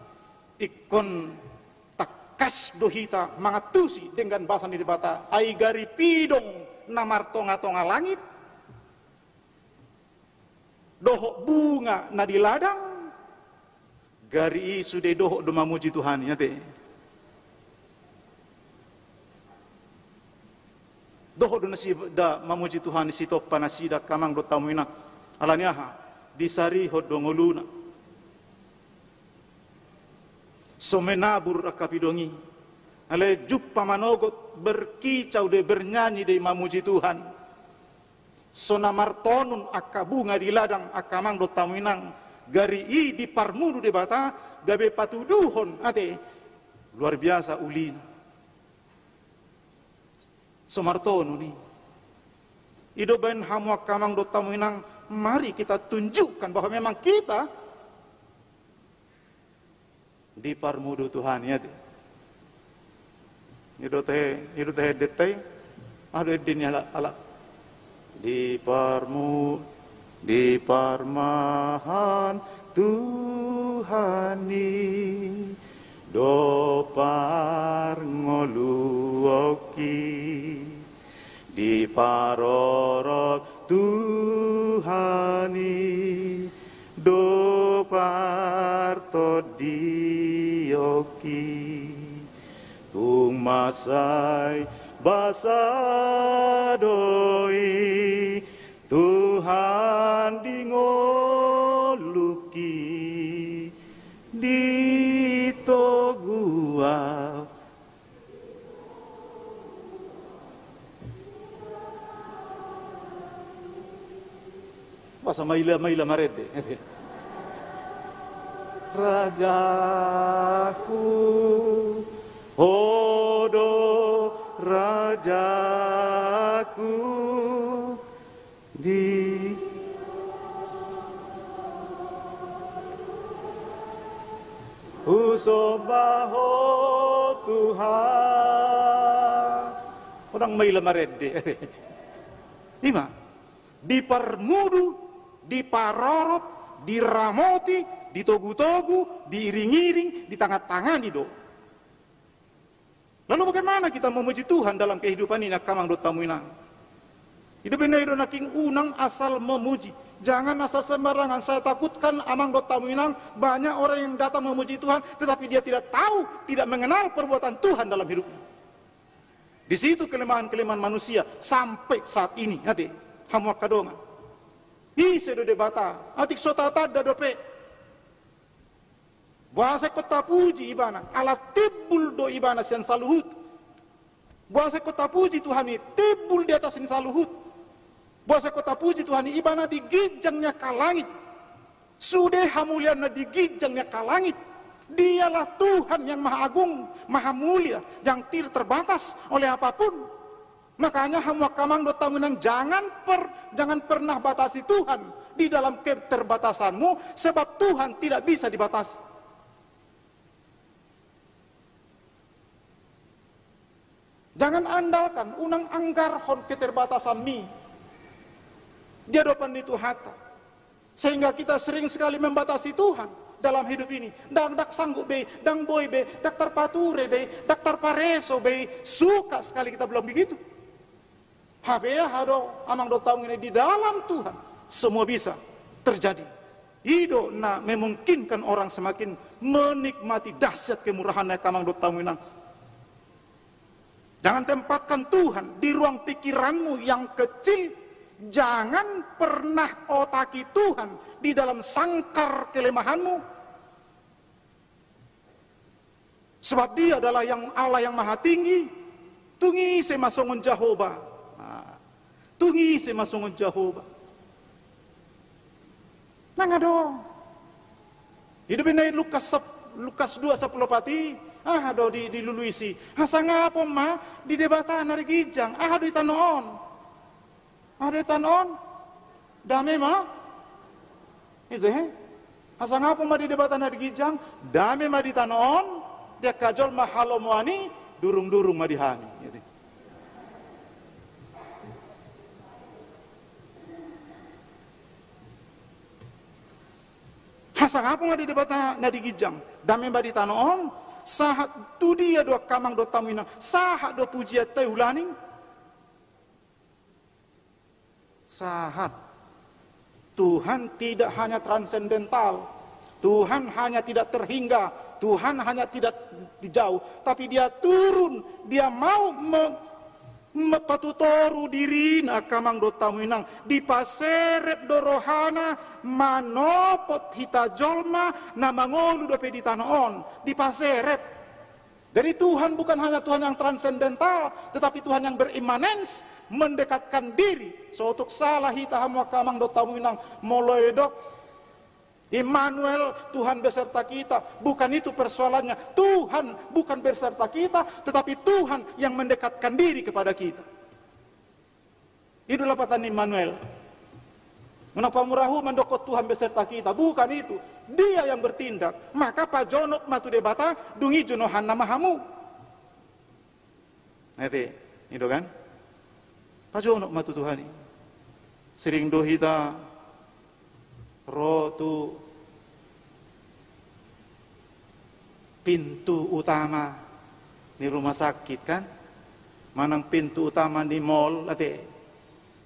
ikon takas dohita mangatusi dengan bahasa di bata ai gari pidong namar tonga-tonga langit. Dohok bunga na di ladang. Gari sudah dohok do mamuji Tuhan nyate. Doho do nasi da mamuji Tuhan si topa nasida kamang do tamuina alaniaha disari hod do ngoluna somenabur akapidongi ale juppa manogot berkicau de bernyanyi de mamuji Tuhan sona martonun akabunga di ladang akamang do tamuinang gari i di parmudu de bata gabe patuduhon ate luar biasa ulina Somartono ni. Ido ben hamu kamang do tamuinang mari kita tunjukkan bahwa memang kita di parmudu Tuhan ya. Hidup teh detai, ada din ala di parmahan Tuhani do parngoluoki di parorot Tuhani do partodioki tung masai basadoi Tuhan dingoluki di togua Pasa maila marede. Rajaku, Odo Rajaku di Usobaho Tuhan. Orang maila marede. Lima, di parmudu, di parorot, di ramoti, di togu-togu, diiring-iring, di tangan-tangan do. Lalu bagaimana kita memuji Tuhan dalam kehidupan ini? Kamang do tamuinang. Hidup ini do naking unang asal memuji. Jangan asal sembarangan. Saya takutkan amang do tamuinang banyak orang yang datang memuji Tuhan, tetapi dia tidak tahu, tidak mengenal perbuatan Tuhan dalam hidupnya. Di situ kelemahan-kelemahan manusia sampai saat ini. Nanti hamu kadongan. Ise do debata, atik sotata da dope. Buasa kota puji ibana, ala tibul do ibana sian saluhut. Buasa kota puji Tuhan ini tibul di atas ini saluhut. Buasa kota puji Tuhan ini ibana digijangnya ka langit. Sudah hamuliana digijangnya ka langit. Dialah Tuhan yang maha agung, maha mulia, yang tidak terbatas oleh apapun. Makanya hamu kamang do tamunan jangan pernah batasi Tuhan di dalam keterbatasanmu, sebab Tuhan tidak bisa dibatasi. Jangan andalkan unang anggar hon keterbatasan mi. Dia dopan itu hata. Sehingga kita sering sekali membatasi Tuhan dalam hidup ini. Dak sanggup be, dang boy be, dak terpature be, dak terpareso be. Suka sekali kita belum begitu. Habea hado amang do taung ini di dalam Tuhan semua bisa terjadi. Ido na memungkinkan orang semakin menikmati dahsyat kemurahannya kamang do taung ini. Jangan tempatkan Tuhan di ruang pikiranmu yang kecil. Jangan pernah otaki Tuhan di dalam sangkar kelemahanmu. Sebab dia adalah yang Allah yang maha tinggi. Tungi semasongon Jehovah. Tungi semasongon Jehovah. Nangado. Hidup ini Lukas 2:10 pati. Do di luluisi. Hasangapon ma di debatan hari gijang. Do itanon. Ada itanon. Dame ma. Itu hasangapon ma di debatan hari gijang. Dame ma di tanon. Dia kajol mahalo moani. Durung-durung ma dihani. Gitu. Hasangapon ma di debatan hari gijang. Dame ma di tanon. Sahat tu dia do kamang do tamuina, sahat do pujian teulaning. Sahat Tuhan tidak hanya transendental, Tuhan hanya tidak terhingga, Tuhan hanya tidak jauh, tapi dia turun, dia mau mepatutoru diri na kamang do tamuinang di paserep do rohana manopot hita jolma na mangolu do peditanon di paserep. Jadi Tuhan bukan hanya Tuhan yang transendental, tetapi Tuhan yang berimanens, mendekatkan diri. So untuk salah hita hamu kamang do tamuinang moloedok Immanuel, Tuhan beserta kita. Bukan itu persoalannya. Tuhan bukan beserta kita, tetapi Tuhan yang mendekatkan diri kepada kita. Itulah patan Immanuel. Menapa murahu mendokot Tuhan beserta kita? Bukan itu. Dia yang bertindak. Maka pajonok matu debata dungi jonohan namahamu. Nanti, itu kan? Pajonok matu Tuhan ini. Sering dohita roh tu pintu utama di rumah sakit kan? Manang pintu utama di mall, ate.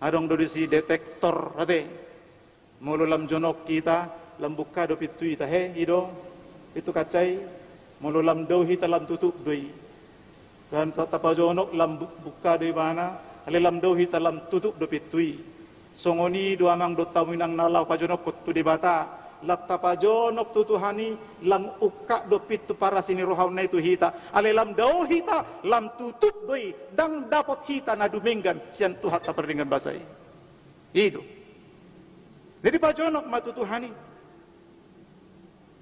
Adong do si detektor, ate. Mulu lam jonok kita, lam buka do pintu ita, he, ido, itu kacai, mulu lam do hita lam tutup doi. Dan tapa jonok lam buka do mana, ale lam do hita lam tutup do pintu. Songoni do amang do taminang nalau pa jonok kutu di bata, lap tapa jonok tutuhani lam uka do pintu para sini rohau na itu hita, ale lam do hita lam tutup doi, dang dapat hita na duminggan sian tuhat tapar dengan basai. Ido. Jadi pajonok matu Tuhani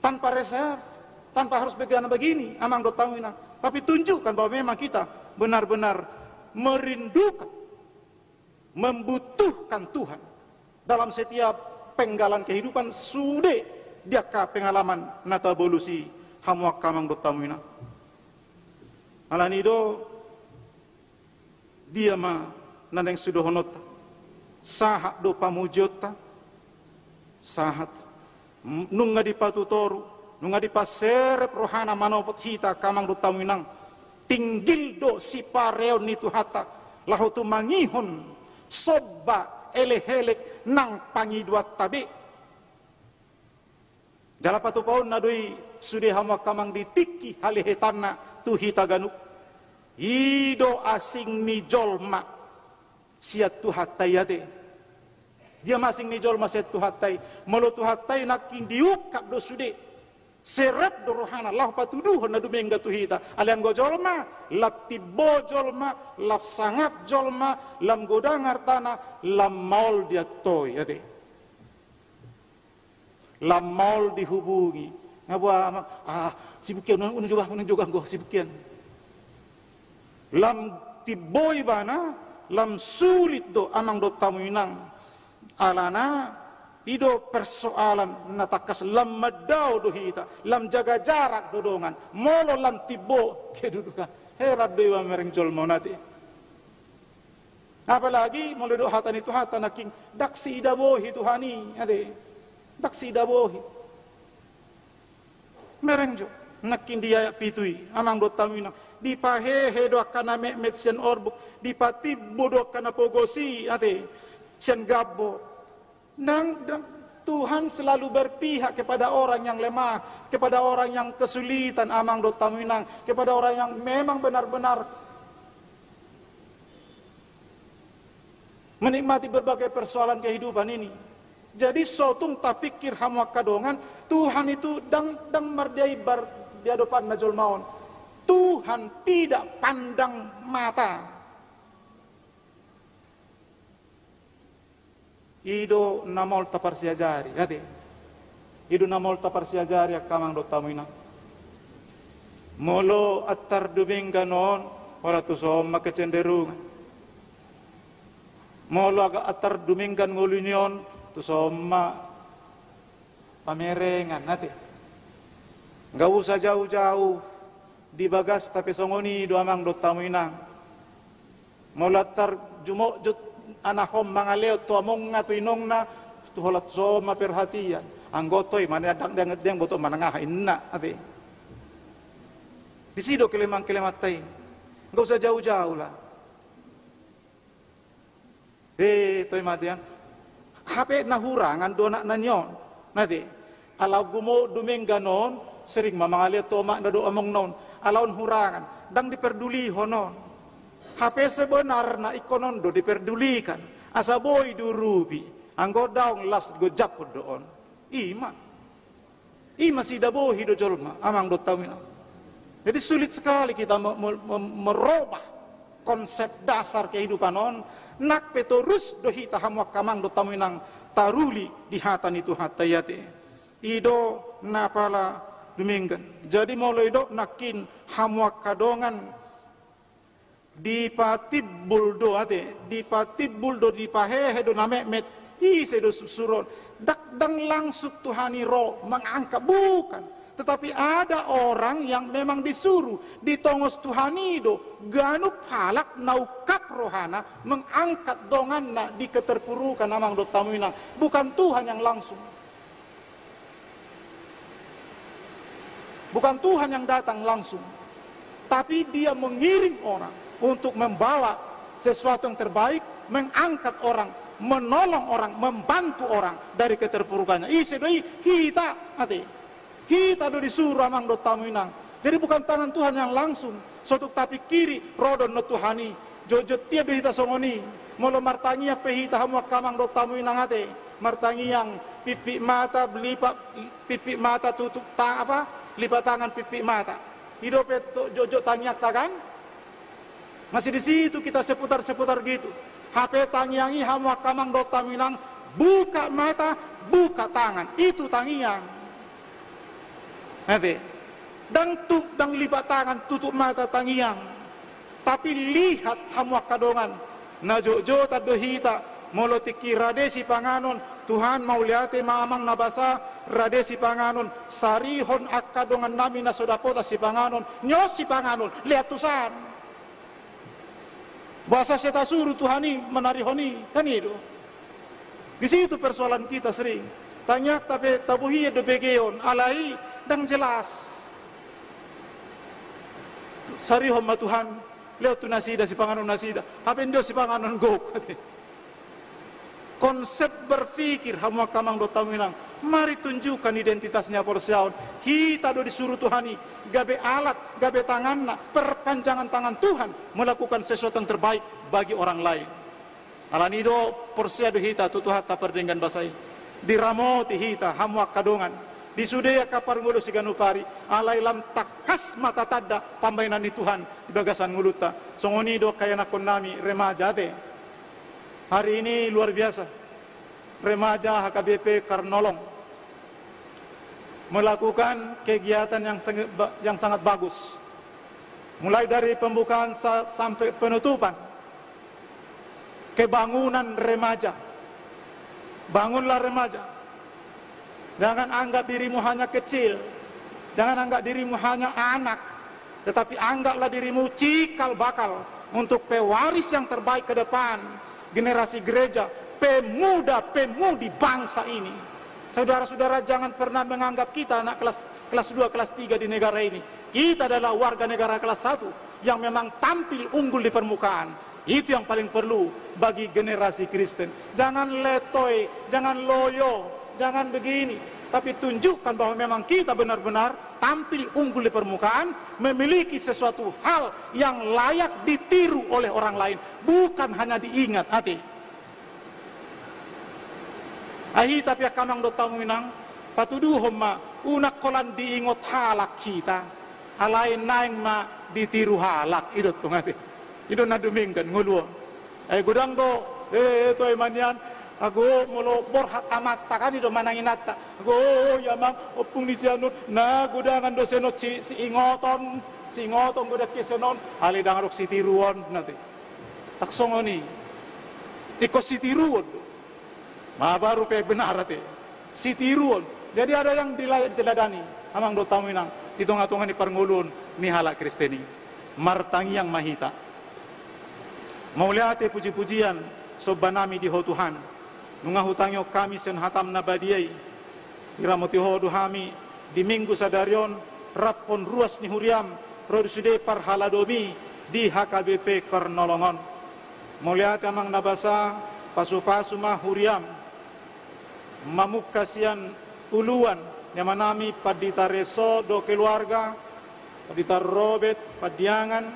tanpa reserve, tanpa harus begana begini, amang do tawina. Tapi tunjukkan bahwa memang kita benar-benar merindukan, membutuhkan Tuhan dalam setiap penggalan kehidupan. Sude dia ka pengalaman nata bolusi hamuak kamang do tawina. Alanido dia ma nandeng sudohonot sahak do pamujota. Sahat nunga di patutoru nunga di paserep rohana manopot hita kamang do taminang tinggil do si pareo nitu hata lahu tu mangihon soba elehelek nang pangiduat tabe jala patu paun nadoi sude hama kamang ditiki halehetana tu hita ganuk ido asing ni jolma siat tu hatayate. Dia masing ni jol maset tuhatai, malu tuhatai naking diukap do sude, serep do rohana, lah patuduh na dumengga tuhita, alian go jolma, lap tibo jolma, lap sangap jolma, lam godangar tanah, lam maul dia toy, ate, lam maul dihubungi, ngabua sibukian, unang juga go sibukian, lam tibo ibana, lam sulit do amang do tamuinang. Alana ido persoalan natakas lam madau do hita lam jaga jarak dodongan molo lam tibo kedudukan herat dewa mereng jol monati apalagi molo do hatan itu hatan naking daksi dabohi tuhani ade daksi dabohi mereng jo naking dia pitui amang do tamina di pahehe do kana metsen orbuk di patibo do kana pogosi ade sian gabbo nang Tuhan selalu berpihak kepada orang yang lemah, kepada orang yang kesulitan amang do taminang, kepada orang yang memang benar-benar menikmati berbagai persoalan kehidupan ini. Jadi sotung tak pikir hamuak kadongan Tuhan itu dang merdai bar di hadapan najol maon. Tuhan tidak pandang mata. Ido namol tapar siajari, hati. Ido namol tapar siajari akamang do tamuina. Molo atar dubingga non, ora tu somma kecenderungan. Molo aga atar duminggan ngulunion, tu somma pamerengan, hati. Gak usah jauh-jauh di bagas tapi songoni do amang do tamuina. Molo atar jumok jut anahom mangaleo to among nga to inong na to holat so maperhatian anggotoy mana dang dang boto manangah inna ate disido kelemang kelematay enggak usah jauh-jauh lah toy madian hape nahurangan do nak nanyon nate alaw gumo dumengga non sering mamangaleo to mak na do among non alaun hurangan dang diperduli honon HP sebenar na ikonondo diperdulikan asa boy durubi anggo daong las go japod doon ima si dabohi do jolma amang do tawina. Jadi sulit sekali kita merubah konsep dasar kehidupan on nak petorus do hita hamuak kamang do tawinang taruli di hatan itu hatayate ido napala duminggan. Jadi mulai do nakin hamuak kadongan di patibul do ate di patibul do di pahehe do namek met Ise do suron dakdang langsung Tuhani roh mengangkat, bukan. Tetapi ada orang yang memang disuruh ditongos Tuhani do ganup halak naukap rohana mengangkat donganna di keterpurukan amang do tamuina. Bukan Tuhan yang langsung. Bukan Tuhan yang datang langsung, tapi dia mengirim orang untuk membawa sesuatu yang terbaik, mengangkat orang, menolong orang, membantu orang dari keterpurukannya. Ise doi kita ate. Kita do disuruh amang do tamuinang. Jadi bukan tangan Tuhan yang langsung. Sotuk tapi kiri rodon no Tuhani. Jojo tiap do hita songoni. Molo martangia pehita hamu kamang do tamuinang ate. Martangiang pipi mata belipa pipi mata tutup lipat tangan pipi mata. Hidup jojo tangiak takan. Masih di situ kita seputar-seputar gitu. HP tangiangi hamu kamang do tamuinang. Buka mata, buka tangan. Itu tangiang. Nanti, dang lipat tangan, tutup mata tangiang. Tapi lihat hamu kadongan. Na jojo tado hita, molotiki radesi panganon. Tuhan mau liate mamang nabasa radesi panganon. Sarihon akadongan nami na sodakota si panganon. Nyos si panganon, lihat tusan. Bahasa seta suruh Tuhani menarihoni, kan itu. Di situ persoalan kita sering. Tanyak tapi tabuhi do begeon alai dan jelas. Sarihon ma Tuhan, lihat tu nasida si panganon nasida. Apa ndio si panganon go. Konsep berpikir hamu kamang do tamuinang. Mari tunjukkan identitasnya porsiaon. Kita do disuruh Tuhani, gabe alat, gabe tanganna, perpanjangan tangan Tuhan melakukan sesuatu yang terbaik bagi orang lain. Alanido porsia do hita tutu hatta perdenggan basai. Diramoti hita hamu kadongan. Disudaya kapar ngulu si ganupari. Alai lam takas mata tada pambainan di Tuhan di bagasan nguluta. Songonido kaya nakon nami remaja te. Hari ini luar biasa. Remaja HKBP Karnolong melakukan kegiatan yang sangat bagus. Mulai dari pembukaan sampai penutupan. Kebangunan remaja. Bangunlah remaja. Jangan anggap dirimu hanya kecil. Jangan anggap dirimu hanya anak. Tetapi anggaplah dirimu cikal bakal untuk pewaris yang terbaik ke depan. Generasi gereja, pemuda-pemudi bangsa ini. Saudara-saudara, jangan pernah menganggap kita anak kelas 2, kelas 3 di negara ini. Kita adalah warga negara kelas 1 yang memang tampil unggul di permukaan. Itu yang paling perlu bagi generasi Kristen. Jangan letoy, jangan loyo, jangan begini. Tapi tunjukkan bahwa memang kita benar-benar tampil unggul di permukaan, memiliki sesuatu hal yang layak ditiru oleh orang lain, bukan hanya diingat hati. Ahi tapi kamang do tamuinang patuduhom ma unak kolan diingot halak kita, alain naing ma ditiru halak idot tu ngati. Idot na dumingkan nguluan. Ay gudang do to imanyan. Aku mulu borhat amat takkan itu mananginata. Aku yamang opung di sianu na gudangan do senot si ingoton gudak kesenon ali dangarok si tiruan nanti. Taksongoni. Ikut si tiruan. Baru pe benar ate. Si tiruan. Jadi ada yang diladani amang do tamuinang di tongah-tongah ni parngulun ni halak Kristeni. Martangi yang mahita. Mauliate puji-pujian sobanami di ho Tuhan. Nungahutangyo kami sen hatam nabadiai. Iramoti ho duhami di minggu sadarion rapon ruas ni huriam produsude par haladomi di HKBP Karnolongon. Mauliate amang nabasa pasu-pasu mah huriam mamukasian uluan nyamanami padita reso do keluarga padita robet padiangan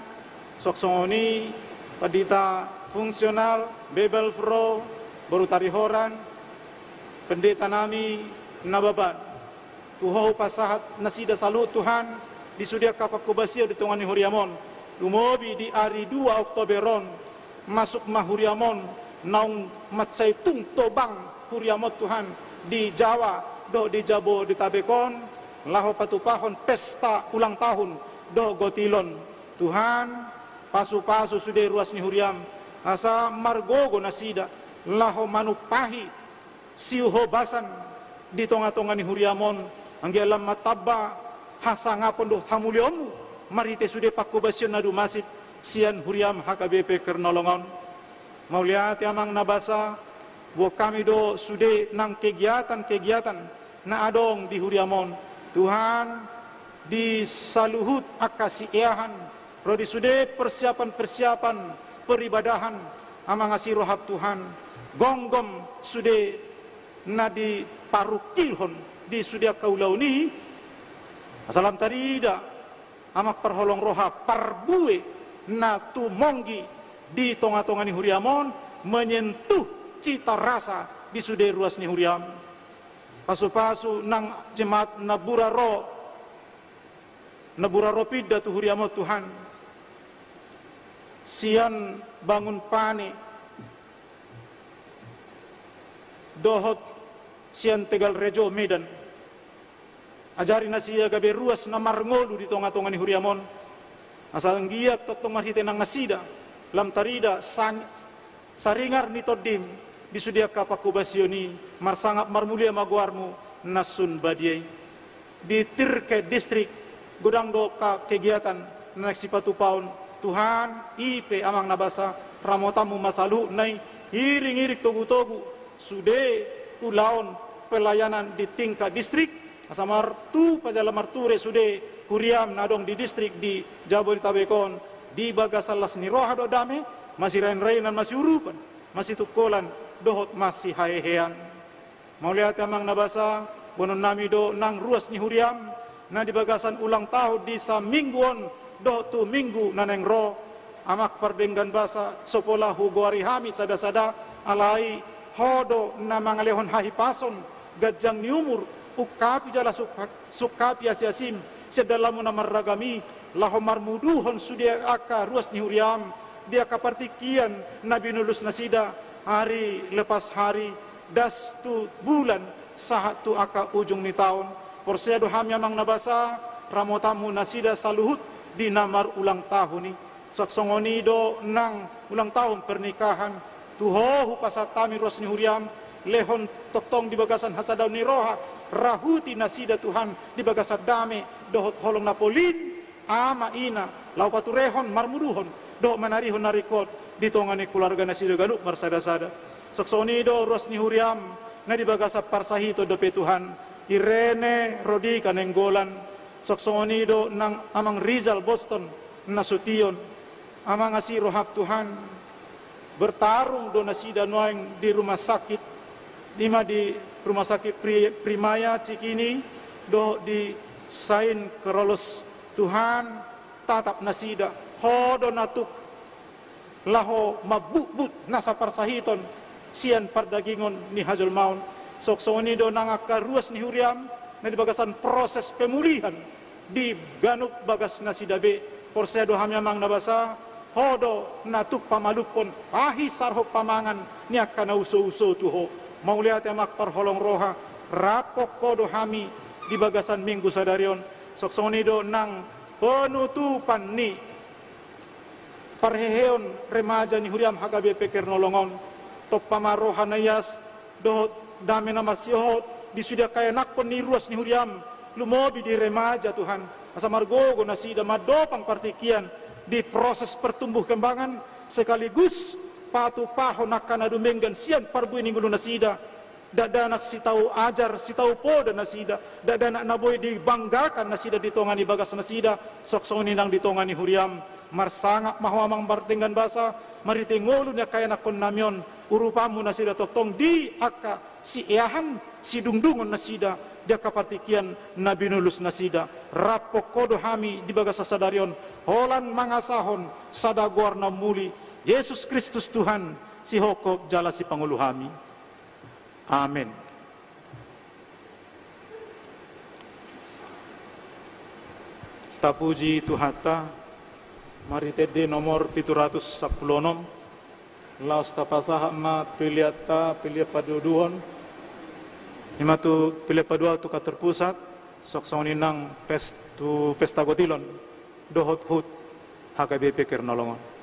soksongoni padita fungsional bebel fro baru tarihoran pendeta nami nababan tuho pasahat nasida salut Tuhan disudia kapak kubasio di tongani huriamon lumobi di hari 2 Oktoberon masuk mahuriamon naung matsay tung tobang huriamot Tuhan di Jawa do di Jabo di Tabekon laho patupahon pesta ulang tahun do gotilon Tuhan pasu-pasu sudah ruas ni huriam asa margogo nasida laho manupahi siuho basan di tonga-tonga ni huriamon angge alam matabba hasangapon do hamuliomu marite sude pakubasyon na dumasip sian huriam HKBP Kernolongon mauliati amang nabasa buat kami do sude nang kegiatan-kegiatan na adong di huriamon Tuhan di saluhut akasiahan rodi sude persiapan-persiapan peribadahan amang asirohap Tuhan gonggom sude na di parukilhon di sudia kaulauni asalam tarida amak perholong roha parbue na tumonggi di tonga-tonga ni huriamon menyentuh cita rasa di sude ruas ni huriam pasu-pasu nang jemaat naburaro pida tu huriamon Tuhan sian bangun pane dohot sian Tegal Rejo Medan ajari nasia gabe ruas na marngolu di tonga-tonga ni huriamon asal ngiat totong marhite nang nasida lam tarida saringar ni todim disudia kapakubasioni marsangap marmulia maguarmu nasun badiai di Tirke distrik godang do ka kegiatan naik sipatu paun Tuhan ipe amang nabasa ramotamu masalu nai iring-iring togu-togu sude ulaon pelayanan di tingkat distrik asamar tu pajalamar ture sude huriam nadong di distrik di Jabodetabekon di bagasalas ni roha do dame masih rain-rainan masih urupan masih tukolan dohot masih haehean mau lihat amang nabasa bonon nami do nang ruas ni huriam na di bagasan ulang tahun di samingguon dohot tu minggu naneng ro amak perdenggan basa sopola huguari hami sada-sada alai hodo na mangalehon hahipason gajang ni umur ukapi jala sukapi asiasim sedalamu na marragami lahomar muduhon sudia aka ruas ni huriam dia kapartikian nabi nulus nasida hari lepas hari das tu bulan sahat tu aka ujung ni tahun porsedo ham yamang nabasa ramotamu nasida saluhut di namar ulang tahun ni saksongoni do nang ulang tahun pernikahan tuho hupasatami ruas ni huriam lehon totong di bagasan hasadaw ni roha rahuti nasida Tuhan di bagasan dame dohot holong napolin ama ina lau paturehon marmuduhon do manarihon narikot di tongani keluarga nasida ganuk marsada-sada saksoni do ruas ni huriam na di bagasa parsahito do pe Tuhan Irene Rodi kanenggolan saksoni do nang amang Rizal Boston nasution amang asiro hap Tuhan bertarung do nasida noeng di rumah sakit lima di rumah sakit Primaya Cikini do di sain kerolos Tuhan tatap nasida hodo natuk laho mabuk-but nasa parsahiton sian pardagingon ni hajul maun soksoni do nangaka ruas ni huriam na di bagasan proses pemulihan di ganuk bagas nasida be porsedo hamyamang nabasa hodo natuk pamalupon ahi sarho pamangan ni akana uso-uso tuho mau lihat emak parholong roha rapok kodo hami di bagasan minggu sadarion soksoni do nang penutupan ni parheheon remaja ni huriam HKBP Kernolongon top pamarohan ayas do dame namar siot disudia kaya nakpon ni ruas ni huriam lumobi di remaja Tuhan asa margogo nasida madopang partikian di proses pertumbuh kembangan sekaligus patu paho nakana dumenggan sian parbu ini ngulu nasida dadanak si tahu ajar si tahu poda nasida dadanak naboy dibanggakan nasida ditongani bagas nasida soksoni nang ditongani huriam marsangak mahwamang bartenggan basa maritingolu nya kaya nakon namyon urupamu nasida toktong di aka si eahan si dungdungon nasida dia kapartikian nabi nulus nasida rapok kodo hami di bagas sadarion holan mangasahon sadagor namuli Yesus Kristus Tuhan si hokop jala si pangulu hami amin. Tapuji Tuhata mari tede nomor 716 laos tapasah ma piliata pilia paduduhon imatu pilia padua tu katerpusat soksoni nang pesta gotilon dohot hut HKBP Kernolongon.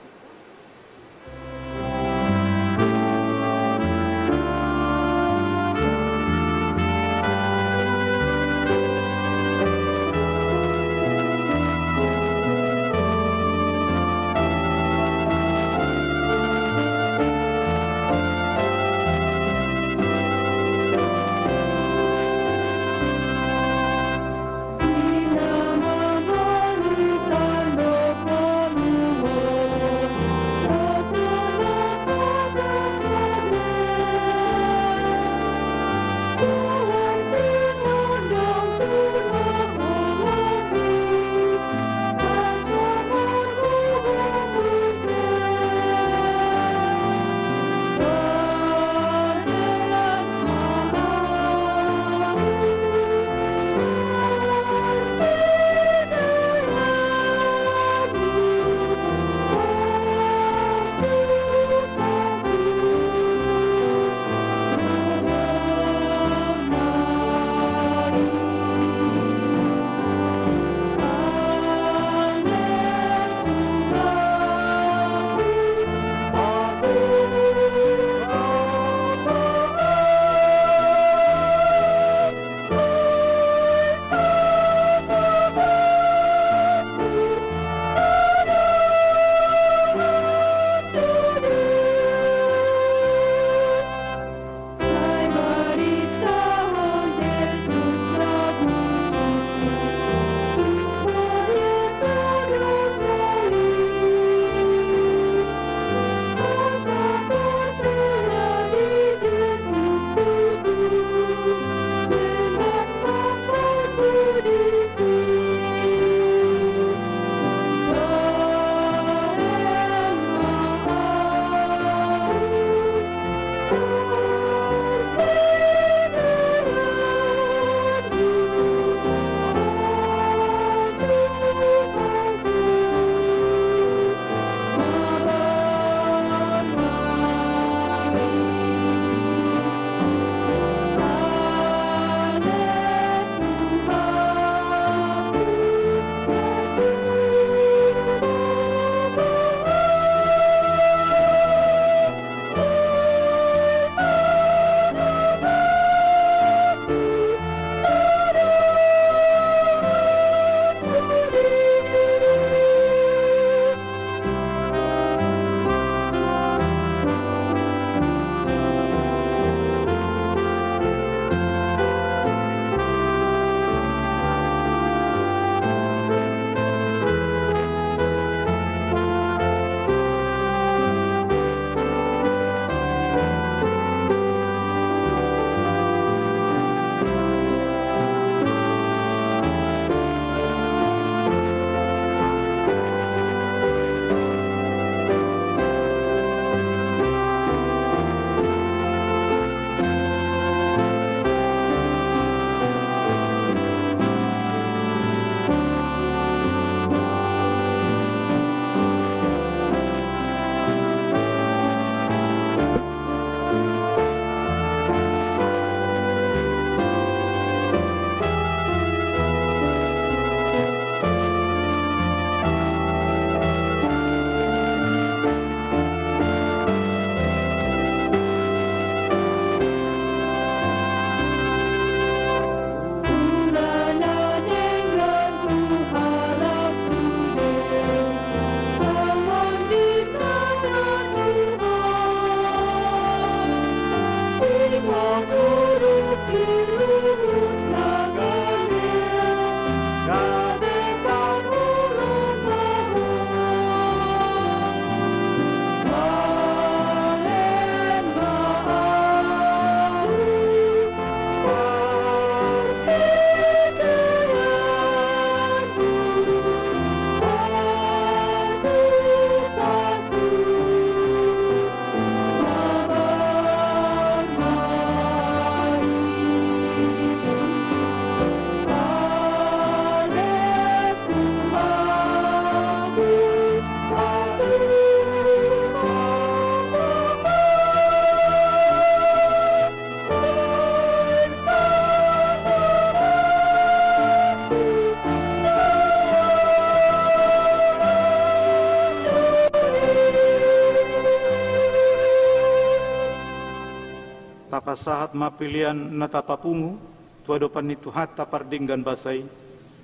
Sahat mapilian natapapungu tuadopan ni tuhat tapardinggan basay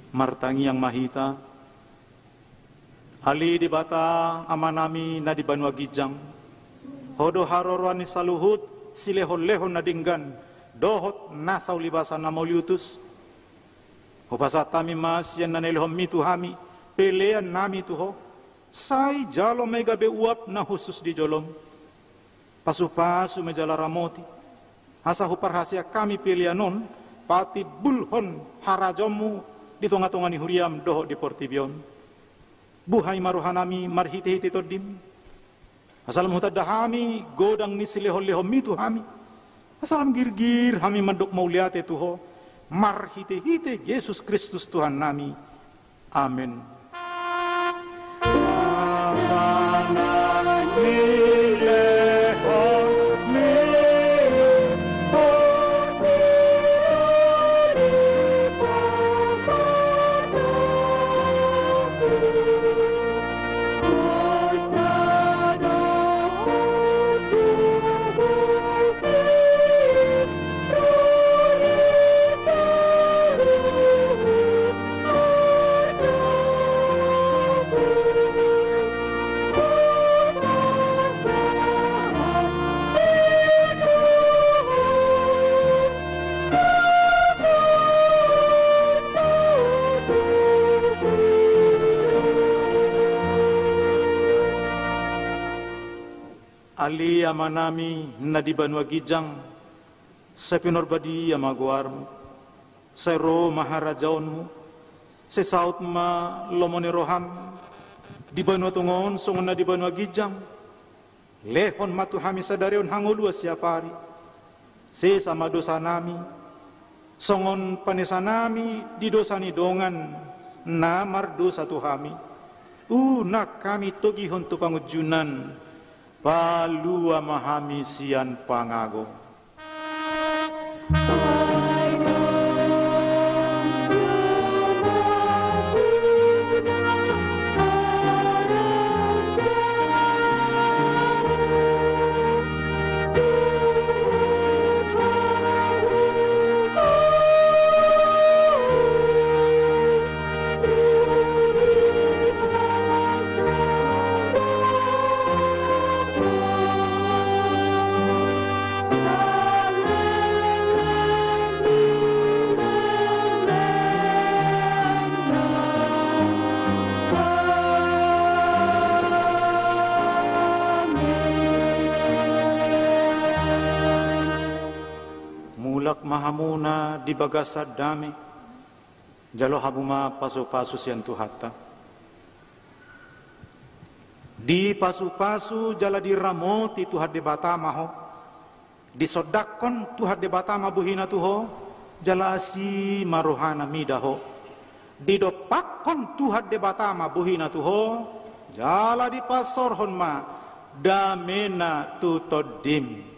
martangi yang mahita ali di bata amanami na di Banua Gijang hodo harorwan ni saluhut silehon-lehon na dinggan dohot nasaw libasan na mauliutus hupasat tami mas yan na nilhom mituhami pelean nami tuho say jalo may gabe uap na husus di jolom pasu-pasu mejala ramoti asa huparhasia kami pilianon pati bulhon harajomu di tonga-tonga ni huriam doho di portibion buhay maruhanami marhite-hite todim asalam hutadahami godang ni silehon-lehon mitu hami asalam girgir hami mandok mauliate tuho marhite-hite Yesus Kristus Tuhan nami amin. Ali amanami na di Banua Gijang sa pinorbadi amaguarmu sa ro maharajaonmu sa saut ma lomone roham di Banua Tungon songon na di Banua Gijang lehon matuhami sa dareon hangolua siapari se sama dosa nami songon panesa nami di dosa ni dongan namar dosa tuhami nak kami togihon tu pangujunan palua mahami sian pangago. Mahamuna di bagasad dami jalo habuma pasu-pasu sian tuhata di pasu-pasu jala di ramoti tuhat de batama ho di sodakon tuhat de batama buhina tuho jala asi maruhana midaho di dopakon tuhat de batama buhina tuho jala di pasor honma damena tutodim.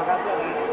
Terima kasih.